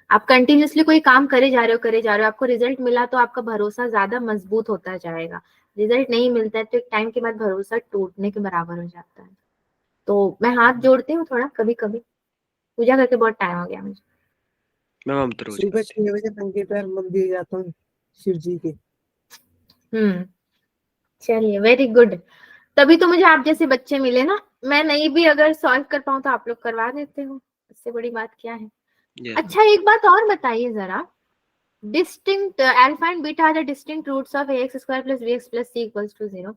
आप कंटिन्यूअसली कोई काम करे जा रहे हो, आपको रिजल्ट मिला तो आपका भरोसा ज्यादा मजबूत होता जाएगा, रिजल्ट नहीं मिलता है तो एक टाइम के बाद भरोसा टूटने के बराबर हो जाता है। तो मैं हाथ जोड़ती हूँ थोड़ा कभी कभी, पूजा करके बहुत टाइम हो गया मुझे। मैम हम तो रोज सुबह करते 6 बजे नंगे पैर मंदिर जाता हूँ शिव जी के। चलिए वेरी गुड, तभी तो मुझे आप जैसे बच्चे मिले ना, मैं नहीं भी अगर सॉल्व कर पाऊँ तो आप लोग करवा देते हो, इससे बड़ी बात क्या है। हैं। अच्छा एक बात और बताइए जरा, distinct alpha and beta are the distinct roots of ax square plus bx plus c equals to 0।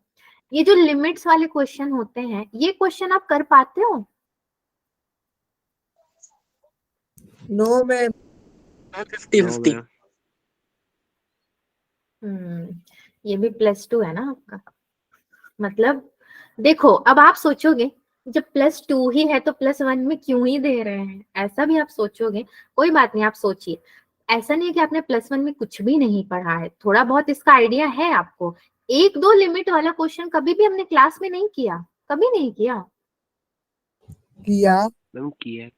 ये जो लिमिट्स वाले क्वेश्चन होते हैं, ये क्वेश्चन आप कर पाते हो? नो मैं 50-50। मैम। ये भी +2 है ना आपका, मतलब देखो अब आप सोचोगे जब +2 ही है तो +1 में क्यों ही दे रहे हैं, ऐसा भी आप सोचोगे। कोई बात नहीं, आप सोचिए, ऐसा नहीं है कि आपने +1 में कुछ भी नहीं पढ़ा है, थोड़ा बहुत इसका आइडिया है आपको। एक दो लिमिट वाला क्वेश्चन कभी भी हमने क्लास में नहीं किया, कभी नहीं किया, किया। मैम किया है।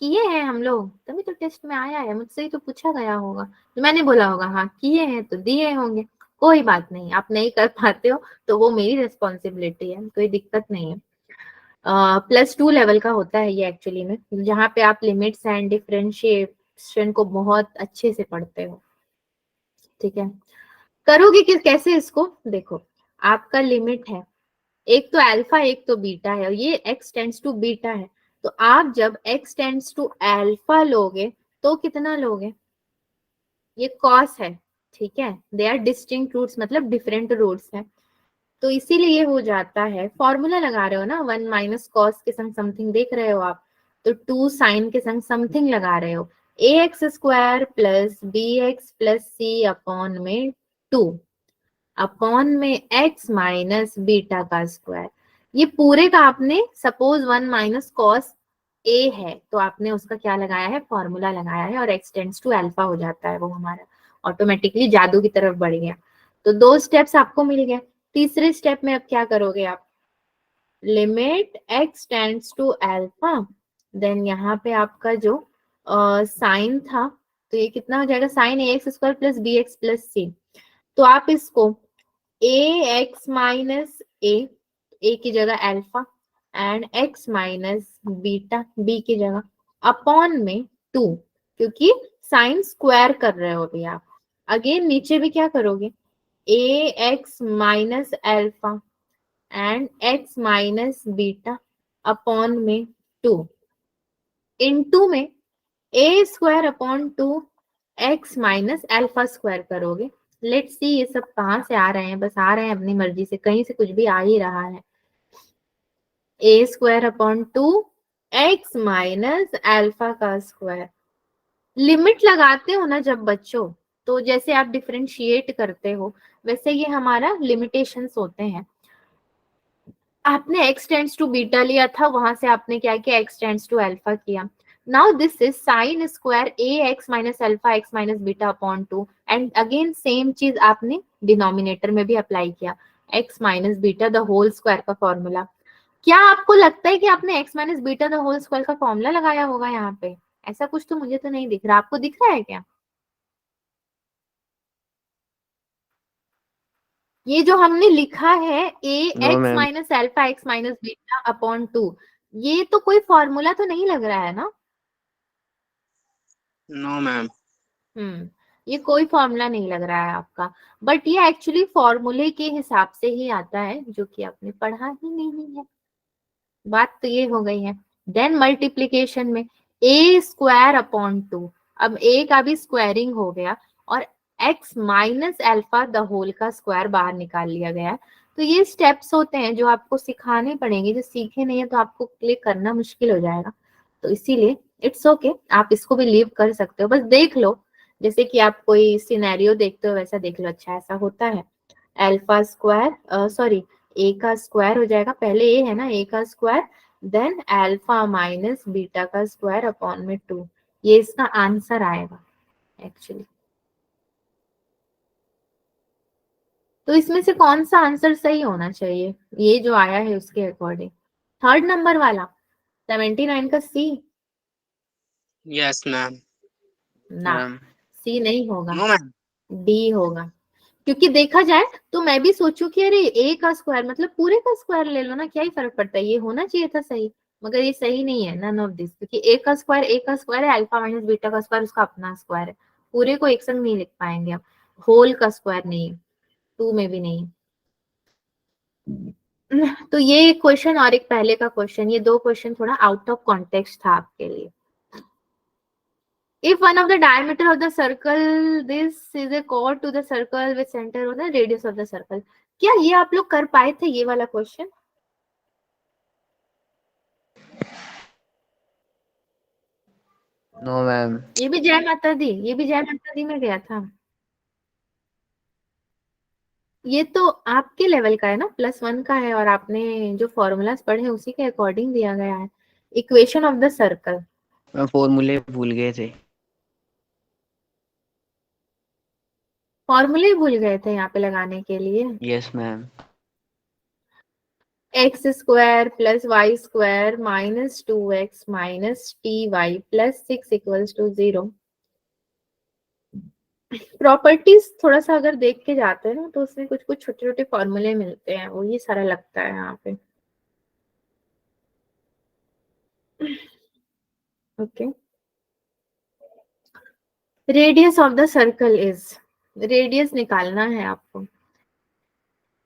किए हैं हम लोग, तभी तो टेस्ट में आया है, मुझसे ही तो पूछा गया होगा, तो मैंने बोला होगा हाँ किए हैं तो दिए होंगे। कोई बात नहीं, आप नहीं कर पाते हो तो वो मेरी रिस्पॉन्सिबिलिटी है, कोई दिक्कत नहीं है। +2 लेवल का होता है ये एक्चुअली में, जहाँ पे आप लिमिट्स एंड डिफरेंशिएशन को बहुत अच्छे से पढ़ते हो। ठीक है, करोगे कि कैसे इसको, देखो आपका लिमिट है, एक तो अल्फा एक तो बीटा है, और ये x टेंड्स टू बीटा है, तो आप जब x टेंड्स टू अल्फा लोगे तो कितना लोगे, ये कॉस है, ठीक है, दे आर डिस्टिंक्ट रूट्स, मतलब डिफरेंट रूट्स है, तो इसीलिए ये हो जाता है। फॉर्मूला लगा रहे हो ना, 1 माइनस कॉस के संग समथिंग देख रहे हो आप, तो 2 साइन के संग समथिंग लगा रहे हो, ax square plus bx plus c upon में 2 अपॉन में x माइनस बीटा का स्क्वायर। ये पूरे का आपने सपोज 1 माइनस कॉस a है तो आपने उसका क्या लगाया है, फॉर्मूला लगाया है, और x टेंड्स टू अल्फा हो जाता है, वो हमारा ऑटोमेटिकली जादू की तरफ बढ़ गया। तो 2 स्टेप्स आपको मिल गए। तीसरे स्टेप में अब क्या करोगे आप, limit x tends to alpha, then यहाँ पे आपका जो साइन था, तो ये कितना हो जाएगा, sine ax square plus bx plus c, तो आप इसको ax माइनस a की जगह alpha and x minus beta b की जगह अपॉन में 2, क्योंकि साइन स्क्वायर कर रहे हो अभी आप। अगेन नीचे भी क्या करोगे, ax minus alpha and x minus beta upon में 2 इनटू में a square upon 2 x minus alpha square करोगे, लेट्स सी ये सब कहाँ से आ रहे हैं, बस आ रहे हैं अपनी मर्जी से, कहीं से कुछ भी आ ही रहा है। A square upon 2x minus alpha का स्क्वायर। लिमिट लगाते हो ना जब बच्चों, तो जैसे आप डिफरेंशिएट करते हो वैसे ये हमारा लिमिटेशंस होते हैं। आपने x टेंड्स टू बीटा लिया था, वहां से आपने क्या किया, x टेंड्स टू अल्फा किया। Now this is sine square a x minus alpha x minus beta upon 2, and again same चीज आपने डिनोमिनेटर में भी अप्लाई किया, x minus beta the whole square का फॉर्मूला। क्या आपको लगता है कि आपने x minus beta the whole square का फॉर्मूला लगाया होगा यहाँ पे? ऐसा कुछ तो मुझे तो नहीं दिख रहा, आपको दिख रहा है क्या? ये जो हमने लिखा है a no x ma'am. Minus alpha x minus beta upon 2, ये तो कोई फॉर्मूला तो नहीं लग रहा है ना? No ma'am. ये कोई फॉर्मूला नहीं लग रहा है आपका, बट ये एक्चुअली फॉर्मूले के हिसाब से ही आता है जो कि आपने पढ़ा ही नहीं है। बात तो ये हो गई है। देन मल्टीप्लीकेशन में ए स्क्वायर अपॉन 2, अब ए का भी स्क्वायरिंग हो गया और x minus alpha the whole का स्क्वायर बाहर निकाल लिया गया। तो ये स्टेप्स होते हैं जो आपको सिखाने पड़ेंगे, जो सीखे नहीं है तो आपको क्लिक करना मुश्किल हो जाएगा। तो इसीलिए इट्स ओके, आप इसको भी लीव कर सकते हो, बस देख लो, जैसे कि आप कोई सिनेरियो देखते हो वैसा देख लो। अच्छा ऐसा होता है, अल्फा स्क्वायर सॉरी ए का स्क्वायर हो जाएगा, पहले ए है ना, ए का square then alpha minus beta का स्क्वायर अपॉन में 2, ये इसका आंसर आएगा एक्चुअली। तो इसमें से कौन सा आंसर सही होना चाहिए, ये जो आया है उसके अकॉर्डिंग? थर्ड नंबर वाला 79 का सी? Yes ma'am. ना, मैम सी नहीं होगा, नो मैम। डी होगा। क्योंकि देखा जाए तो मैं भी सोचूं कि अरे ए का स्क्वायर मतलब पूरे का स्क्वायर ले लो ना, क्या ही फर्क पड़ता है, ये होना चाहिए था सही, मगर ये सही नहीं है, नन ऑफ दिस, क्योंकि ए का स्क्वायर है, अल्फा माइनस बीटा का स्क्वायर उसका अपना स्क्वायर है, पूरे को एक संग नहीं लिख पाएंगे हम, होल का स्क्वायर नहीं, 2 में भी नहीं। तो ये क्वेश्चन और एक पहले का क्वेश्चन, ये दो क्वेश्चन थोड़ा आउट ऑफ कॉन्टेक्स्ट था आपके लिए। If one of the diameter of the circle, this is a chord to the circle with center of the radius of the circle. क्या ये आप लोग कर पाए थे ये वाला क्वेश्चन? No ma'am. ये भी जय माता दी, ये भी जय माता दी में गया था। ये तो आपके लेवल का है ना, +1 का है, और आपने जो फॉर्मूलाज पढ़े हैं उसी के अकॉर्डिंग दिया गया है। इक्वेशन ऑफ द सर्कल, मैं फॉर्मूले भूल गए थे। फॉर्मूले भूल गए थे यहाँ पे लगाने के लिए। Yes ma'am. X square plus y square minus 2x minus t y plus 6 equals to 0। Properties थोड़ा सा अगर देख के जाते हैं ना तो उसमें कुछ कुछ छोटे छोटे फॉर्मूले मिलते हैं, वो ये सारा लगता है यहाँ पे। Okay, radius of the circle is, radius निकालना है आपको।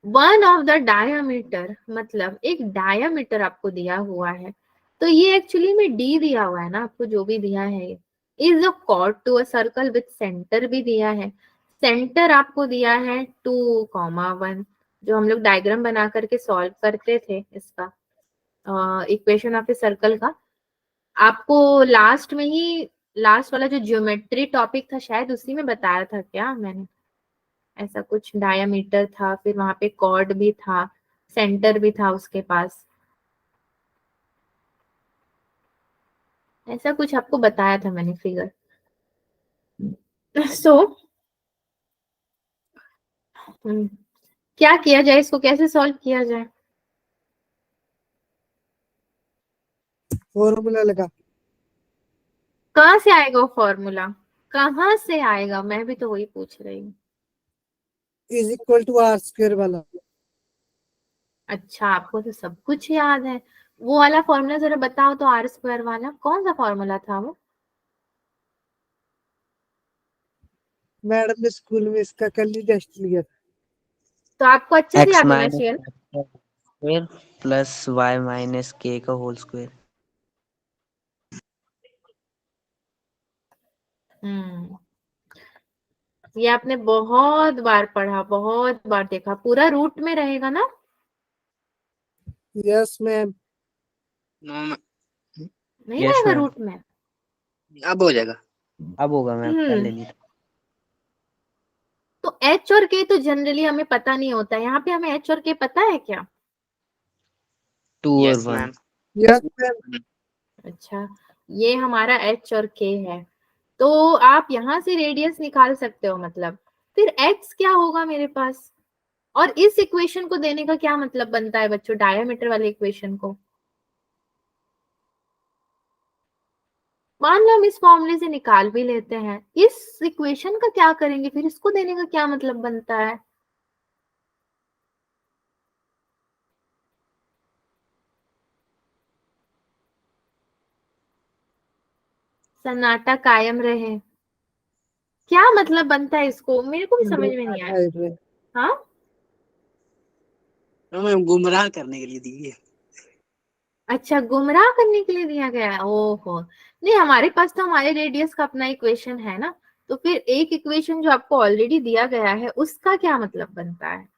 वन ऑफ द डायामीटर, मतलब एक डायामीटर आपको दिया हुआ है, तो ये एक्चुअली में डी दिया हुआ है ना आपको, जो भी दिया है is a chord to a circle with centre भी दिया है। सेंटर आपको दिया है 2,1, जो हम लोग डायग्राम बना करके सॉल्व करते थे इसका, इक्वेशन ऑफ ए सर्कल का। आपको लास्ट में ही, लास्ट वाला जो ज्योमेट्री टॉपिक था शायद उसी में बताया था क्या मैंने, ऐसा कुछ डायामीटर था, फिर वहां पे कॉर्ड भी था, सेंटर भी था उसके पास, ऐसा कुछ आपको बताया था मैंने फिगर। सो क्या किया जाए, इसको कैसे सॉल्व किया जाए? फॉर्मूला लगा। कहाँ से आएगा वो फॉर्मूला, कहाँ से आएगा, मैं भी तो वही पूछ रही हूँ। Is equal to r square वाला। अच्छा आपको तो सब कुछ याद है, वो वाला फॉर्मूला जरा बताओ तो, आर स्क्वायर वाला कौन सा फॉर्मूला था वो? मैडम ने स्कूल में इसका कल ही टेस्ट लिया था। तो आपको अच्छे से एक्स याद होना माइनस चाहिए ना। स्क्वायर प्लस वाई माइनस के का होल स्क्वायर। हम्म ये आपने बहुत बार पढ़ा, बहुत बार देखा। पूरा रूट में रहेगा ना? Yes ma'am. नो मैम, नहीं Yes, रहेगा ma'am. रूट में? अब हो जाएगा। अब होगा मैम, पहले नहीं था। तो एच और के तो जनरली हमें पता नहीं होता, यहाँ पे हमें एच और के पता है क्या? 2 और यस 1. मैम। Yes ma'am. अच्छा, ये हमारा एच और के है। तो आप यहाँ से रेडियस निकाल सकते हो, मतलब फिर एक्स क्या होगा मेरे पास? और इस इक्वेशन को देने का क्या मतलब बनता है बच्चों, डायमीटर वाले इक्वेशन को? मान लो हम इस फॉर्मूले से निकाल भी लेते हैं, इस इक्वेशन का क्या करेंगे फिर? इसको देने का क्या मतलब बनता है? सन्नाटा कायम रहे। क्या मतलब बनता है इसको? मेरे को भी समझ में नहीं आया। हाइट में। हाँ, मैम गुमराह करने के लिए दी है। अच्छा, गुमराह करने के लिए दिया गया है। ओहो, नहीं हमारे पास तो हमारे रेडियस का अपना इक्वेशन है ना। तो फिर एक इक्वेशन जो आपको ऑलरेडी दिया गया है उसका क्या मतलब बनता है?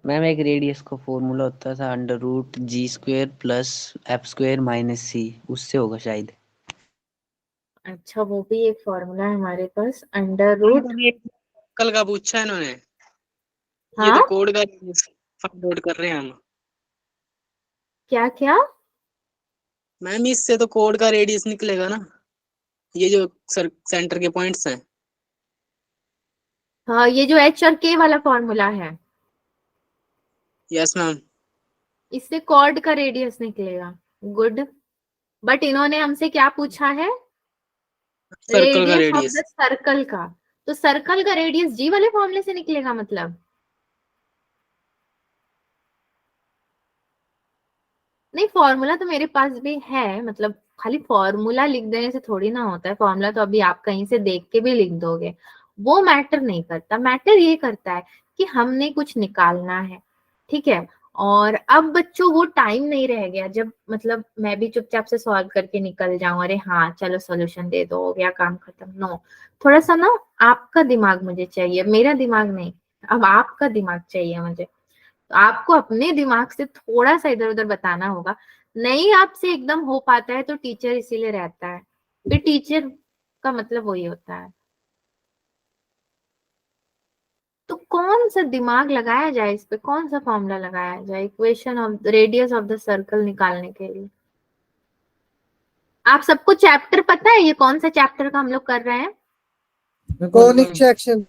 मैम एक रेडियस का फॉर्मूला होता था √g² + f² - c, उससे होगा शायद। अच्छा, वो भी एक फॉर्मूला है हमारे पास, अंडर रूट। कल का पूछा है इन्होंने। ये हाँ, तो कोड का फाइंड आउट कर रहे हैं हम। क्या क्या? मैम इससे तो कोड का रेडियस निकलेगा ना, ये जो सेंटर के पॉइंट्स हैं। हाँ, ये जो एच और के वाला फॉर्मूला है, यस मैम। इससे कॉर्ड का रेडियस निकलेगा। गुड। बट इन्होंने हमसे क्या पूछा है? सर्कल का radius of the radius. Circle का। तो सर्कल का रेडियस जी वाले फॉर्मूले से निकलेगा मतलब? नहीं, फॉर्मूला तो मेरे पास भी है, मतलब खाली फॉर्मूला लिख देने से थोड़ी ना होता है। फॉर्मूला तो अभी आप कहीं से देख के भी लिख दोगे, वो मैटर नहीं करता। मैटर ये करता है कि हमने कुछ निकालना है, ठीक है। और अब बच्चों वो टाइम नहीं रह गया जब मतलब मैं भी चुपचाप से सॉल्व करके निकल जाऊं, अरे हाँ चलो सॉल्यूशन दे दो, हो गया काम खत्म। नो, थोड़ा सा ना आपका दिमाग मुझे चाहिए, मेरा दिमाग नहीं। अब आपका दिमाग चाहिए मुझे। तो आपको अपने दिमाग से थोड़ा सा इधर उधर बताना होगा। नहीं आपसे एकदम हो पाता है तो टीचर इसीलिए रहता है, फिर टीचर का मतलब वही होता है। तो कौन सा दिमाग लगाया जाए इस पे, कौन सा फॉर्मूला लगाया जाए equation of radius of the circle निकालने के लिए? आप सबको चैप्टर पता है, ये कौन सा चैप्टर का हम लोग कर रहे हैं? Conic section.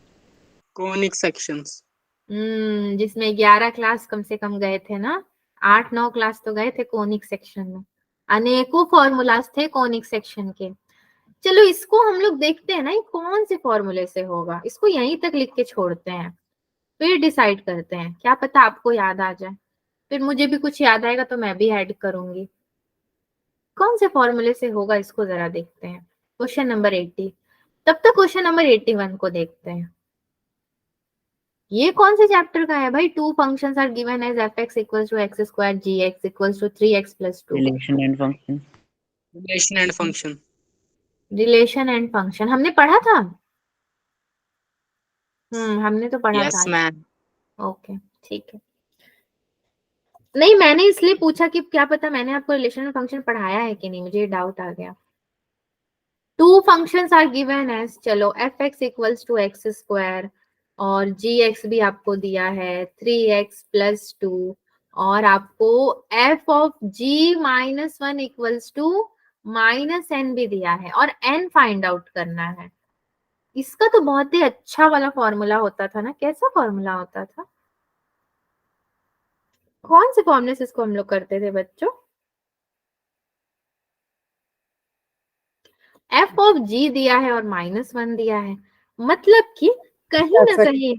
Conic sections. जिसमें 11 क्लास कम से कम गए थे ना, 8-9 क्लास तो गए थे कोनिक सेक्शन में। अनेकों फॉर्मूलाज थे कोनिक सेक्शन के। चलो इसको हम लोग देखते हैं ना, ये कौन से फॉर्मूले से होगा, इसको यहीं तक लिख के छोड़ते हैं, फिर डिसाइड करते हैं। क्या पता आपको याद आ जाए, फिर मुझे भी कुछ याद आएगा तो मैं भी ऐड करूंगी। कौन से फॉर्मूले से होगा इसको जरा देखते हैं। Question number 80। तब तक क्वेश्चन नंबर 81 को देखते हैं। ये कौन से चैप्टर का है भाई? Two functions are given as f(x) = x² gx = 3x + 2। Relation and function. Relation and function. Relation and function हमने पढ़ा था। हमने तो पढ़ा यस था। मैम। ओके, ठीक है। नहीं, मैंने इसलिए पूछा कि क्या पता मैंने आपको रिलेशन एंड फंक्शन पढ़ाया है कि नहीं, मुझे डाउट आ गया। Two functions are given as, चलो f(x) = x² और gx भी आपको दिया है 3x + 2, और आपको f(g - 1) - n भी दिया है, और n फाइंड आउट करना है। इसका तो बहुत ही अच्छा वाला फॉर्मूला होता था ना। कैसा फॉर्मूला होता था? कौन से फॉर्मूले से इसको हम लोग करते थे बच्चों? f(g) दिया है और -1 दिया है, मतलब कि कहीं ना कहीं।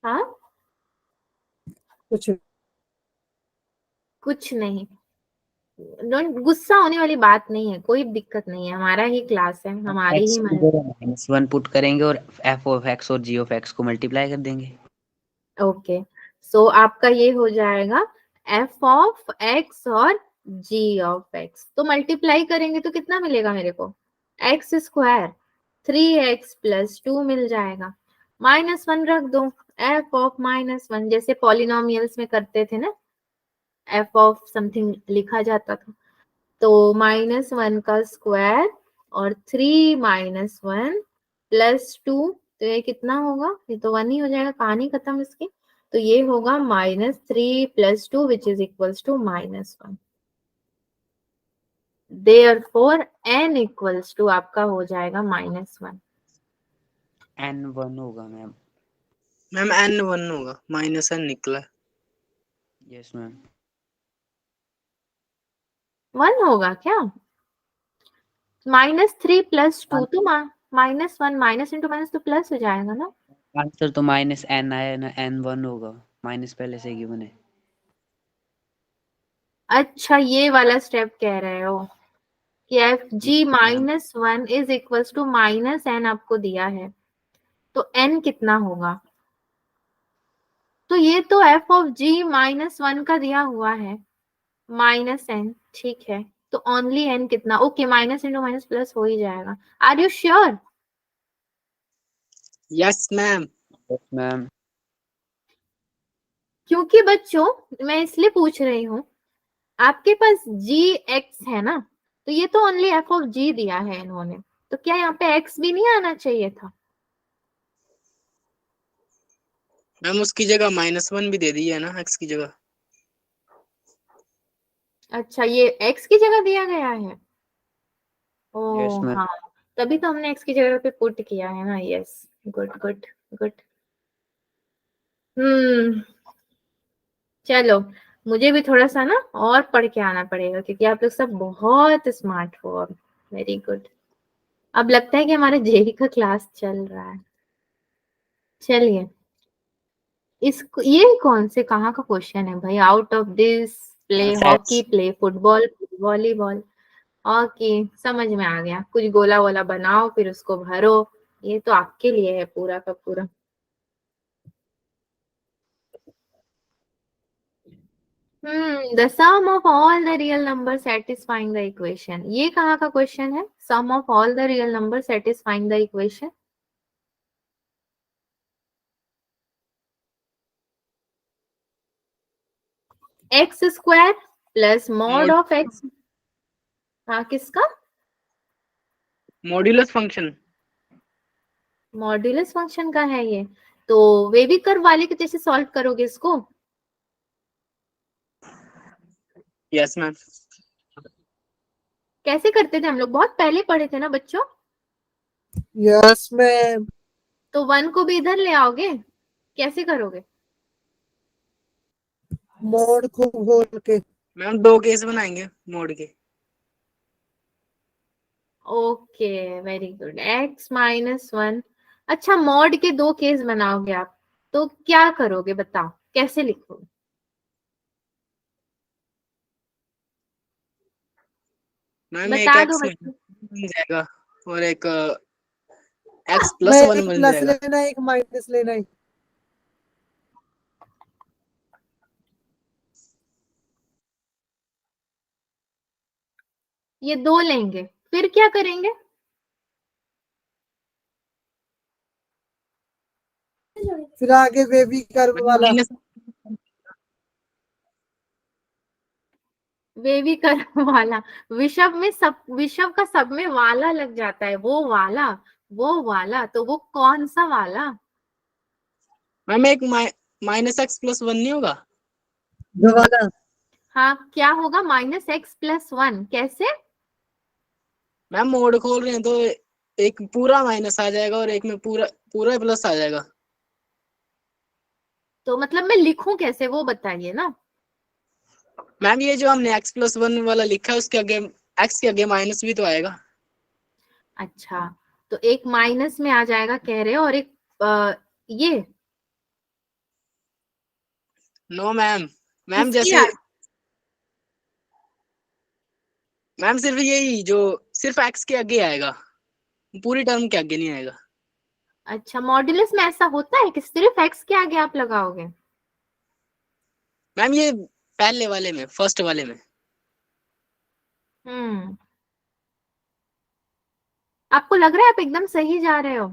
हाँ, कुछ कुछ नहीं, गुस्सा होने वाली बात नहीं है, कोई दिक्कत नहीं है, हमारा ही क्लास है, हमारी ही मन। -1 पुट करेंगे और f(x) और g(x) को मल्टीप्लाई कर देंगे। ओके, सो आपका ये हो जाएगा f(x) और जी ऑफ एक्स। तो मल्टीप्लाई करेंगे तो कितना मिलेगा मेरे को, एक्स स्क्वायर 3x प्लस 2 मिल जाएगा, -1 रख दो, f ऑफ -1 जैसे पॉलिनोमियल्स में करते थे ना, f ऑफ समथिंग लिखा जाता था। तो -1 का स्क्वायर और 3 -1 प्लस 2, तो ये कितना होगा, ये तो 1 ही हो जाएगा, कहानी खत्म इसकी। तो ये होगा -3 plus 2 which is equals to -1। Therefore n equals to आपका हो जाएगा -1। n1 होगा मैम। मैम n1 होगा, -n निकला। Yes ma'am. 1 होगा क्या, -3 प्लस 2 तो -1, माइनस इंटू माइनस तो प्लस हो जाएगा ना। आंसर तो -n आया ना, n1 होगा, माइनस पहले से गिवन है। अच्छा ये वाला स्टेप कह रहे हो कि f g ma'am -1 is equals to -n आपको दिया है, तो n कितना होगा। तो ये तो f ऑफ g -1 का दिया हुआ है, -n, ठीक है। तो ओनली n कितना, okay, minus into minus plus हो ही जाएगा। Are you sure? Yes ma'am. Yes ma'am. क्योंकि बच्चों मैं इसलिए पूछ रही हूँ, आपके पास gx है ना, तो ये तो ओनली f ऑफ g दिया है इन्होंने, तो क्या यहाँ पे x भी नहीं आना चाहिए था। मैम उसकी जगह -1 भी दे दी है ना, x की जगह। अच्छा ये x की जगह दिया गया है, यस ओ मैम। हाँ, तभी तो हमने x की जगह पे पुट किया है ना। Yes, good good good. Hmm, चलो मुझे भी थोड़ा सा ना और पढ़ के आना पड़ेगा, क्योंकि आप लोग सब बहुत स्मार्ट हो। Very good. अब लगता है कि हमारे जेई का क्लास चल रहा है। चलिए, इसको, ये कौन से कहाँ का क्वेश्चन है भाई, out of this play hockey, play football, volleyball. Okay, समझ में आ गया, कुछ गोला वोला बनाओ फिर उसको भरो, ये तो आपके लिए है पूरा का पूरा। The sum of all the real number satisfying the equation, ये कहाँ का क्वेश्चन है, sum of all the real number satisfying the equation. X square plus mod of x, हाँ किसका, मॉड्यूलस फंक्शन। मॉड्यूलस फंक्शन का है ये। तो वेवी कर्व वाले के जैसे सॉल्व करोगे इसको। Yes ma'am. कैसे करते थे हम लोग, बहुत पहले पढ़े थे ना बच्चों। Yes ma'am. तो 1 को भी इधर ले आओगे, कैसे करोगे। मोड को खोल के। मैम 2 केस बनाएंगे मोड के। Okay very good, x-1। अच्छा मॉड के 2 केस बनाओगे आप, तो क्या करोगे बताओ, कैसे लिखोगे। मैम एक बता दो x बच्चों। बन जाएगा और एक x मैं + 1 एक बन प्लस जाएगा। लेना है, एक माइनस लेना है। ये 2 लेंगे, फिर क्या करेंगे। फिर आगे बेबी कर्व मैम वाला। वेवी कर्व वाला, विषव का सब में वाला लग जाता है, वो वाला तो वो कौन सा वाला। मैम एक -x + 1 नहीं होगा। जो वाला। हाँ क्या होगा, -x+1 कैसे। मैम मोड खोल रहे हैं तो एक पूरा माइनस आ जाएगा और एक में पूरा पूरा प्लस आ जाएगा। तो मतलब मैं लिखूं कैसे वो बताइए ना। मैम ये जो हमने x + 1 वाला लिखा है उसके आगे x के आगे माइनस भी तो आएगा। अच्छा, तो एक माइनस में आ जाएगा कह रहे हो, और एक ये नो मैम। मैम किसकी जैसे मैम सिर्फ यही जो सिर्फ x के आगे आएगा, पूरी टर्म के आगे नहीं आएगा। अच्छा मॉड्यूलस में ऐसा होता है कि सिर्फ x के आगे आप लगाओगे। मैम ये पहले वाले में, फर्स्ट वाले में। आपको लग रहा है आप एकदम सही जा रहे हो?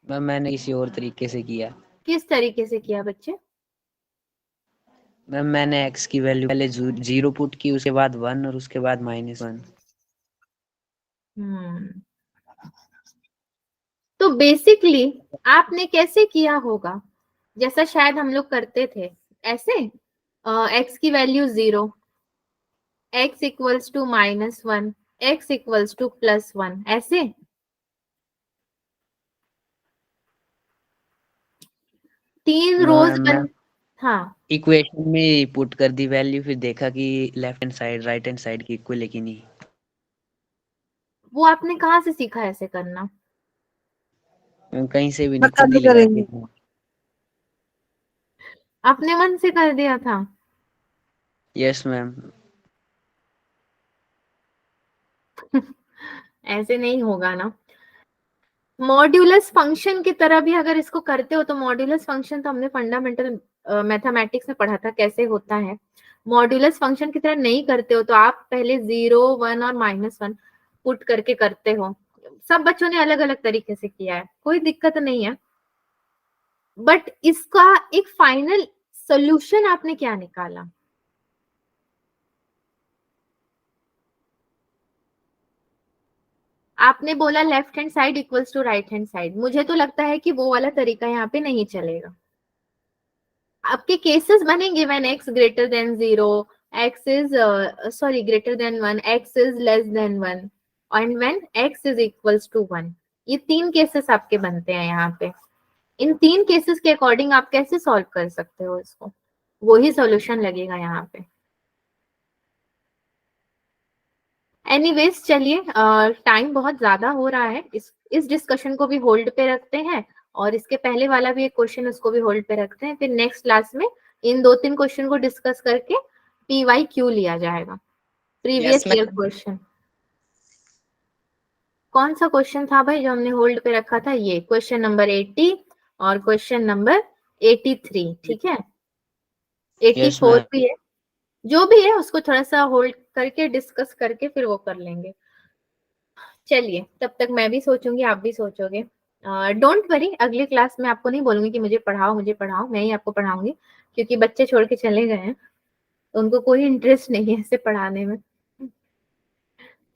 मैम मैंने किसी और तरीके से किया। किस तरीके से किया बच्चे? मैम मैंने x की वैल्यू पहले 0 पुट की, उसके बाद 1 और उसके बाद -1। तो बेसिकली आपने कैसे किया होगा, जैसा शायद हम लोग करते थे ऐसे, x की value 0, x equals to -1, x equals to +1, ऐसे। तीन रोज मैम हाँ, इक्वेशन में पुट कर दी वैल्यू, फिर देखा कि left hand side right hand side की इक्वल है कि नहीं। वो आपने कहाँ से सीखा ऐसे करना? मैम कहीं से भी नहीं, पता खुद ही नहीं लगा करेंगे। के। अपने मन से कर दिया था? Yes ma'am. ऐसे नहीं होगा ना। मॉड्यूलस फंक्शन की तरह भी अगर इसको करते हो तो मॉड्यूलस फंक्शन तो हमने फंडामेंटल मैथमेटिक्स में पढ़ा था कैसे होता है। मॉड्यूलस फंक्शन की तरह नहीं करते हो तो आप पहले 0, 1 और -1 पुट करके करते हो। सब बच्चों ने अलग अलग तरीके से किया है, कोई दिक्कत नहीं है, बट इसका एक फाइनल सोल्यूशन आपने क्या निकाला? आपने बोला left hand side equals to right hand side. मुझे तो लगता है कि वो वाला तरीका यहाँ पे नहीं चलेगा। आपके केसेस बनेंगे when x greater than 0, x is sorry greater than 1, x is less than 1 and when x is equals to 1। ये 3 केसेस आपके बनते हैं यहाँ पे। इन 3 केसेस के अकॉर्डिंग आप कैसे सॉल्व कर सकते हो इसको, वही सॉल्यूशन लगेगा यहाँ पे। एनीवेज चलिए, टाइम बहुत ज्यादा हो रहा है, इस डिस्कशन को भी होल्ड पे रखते हैं और इसके पहले वाला भी एक क्वेश्चन उसको भी होल्ड पे रखते हैं। फिर नेक्स्ट क्लास में इन 2-3 क्वेश्चन को डिस्कस करके PYQ लिया जाएगा, प्रीवियस Yes, ईयर क्वेश्चन। कौन सा क्वेश्चन था भाई जो हमने होल्ड पे रखा था? ये क्वेश्चन नंबर 80 और क्वेश्चन नंबर 83, ठीक है? 84 मैम। भी है, जो भी है उसको थोड़ा सा होल्ड करके डिस्कस करके फिर वो कर लेंगे। चलिए, तब तक मैं भी सोचूंगी, आप भी सोचोगे। डोंट वरी, अगली क्लास में आपको नहीं बोलूंगी कि मुझे पढ़ाओ, मैं ही आपको पढ़ाऊंगी, क्योंकि बच्चे छोड़ के चले गए हैं तो उनको कोई इंटरेस्ट नहीं है इसे पढ़ाने में।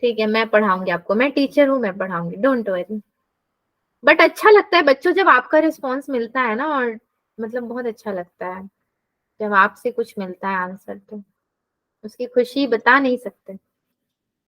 ठीक है, मैं पढ़ाऊंगी आपको, मैं टीचर हूँ, मैं पढ़ाऊंगी, डोंट वरी। बट अच्छा लगता है बच्चों जब आपका रिस्पॉन्स मिलता है ना, और मतलब बहुत अच्छा लगता है जब आपसे कुछ मिलता है आंसर, तो उसकी खुशी बता नहीं सकते।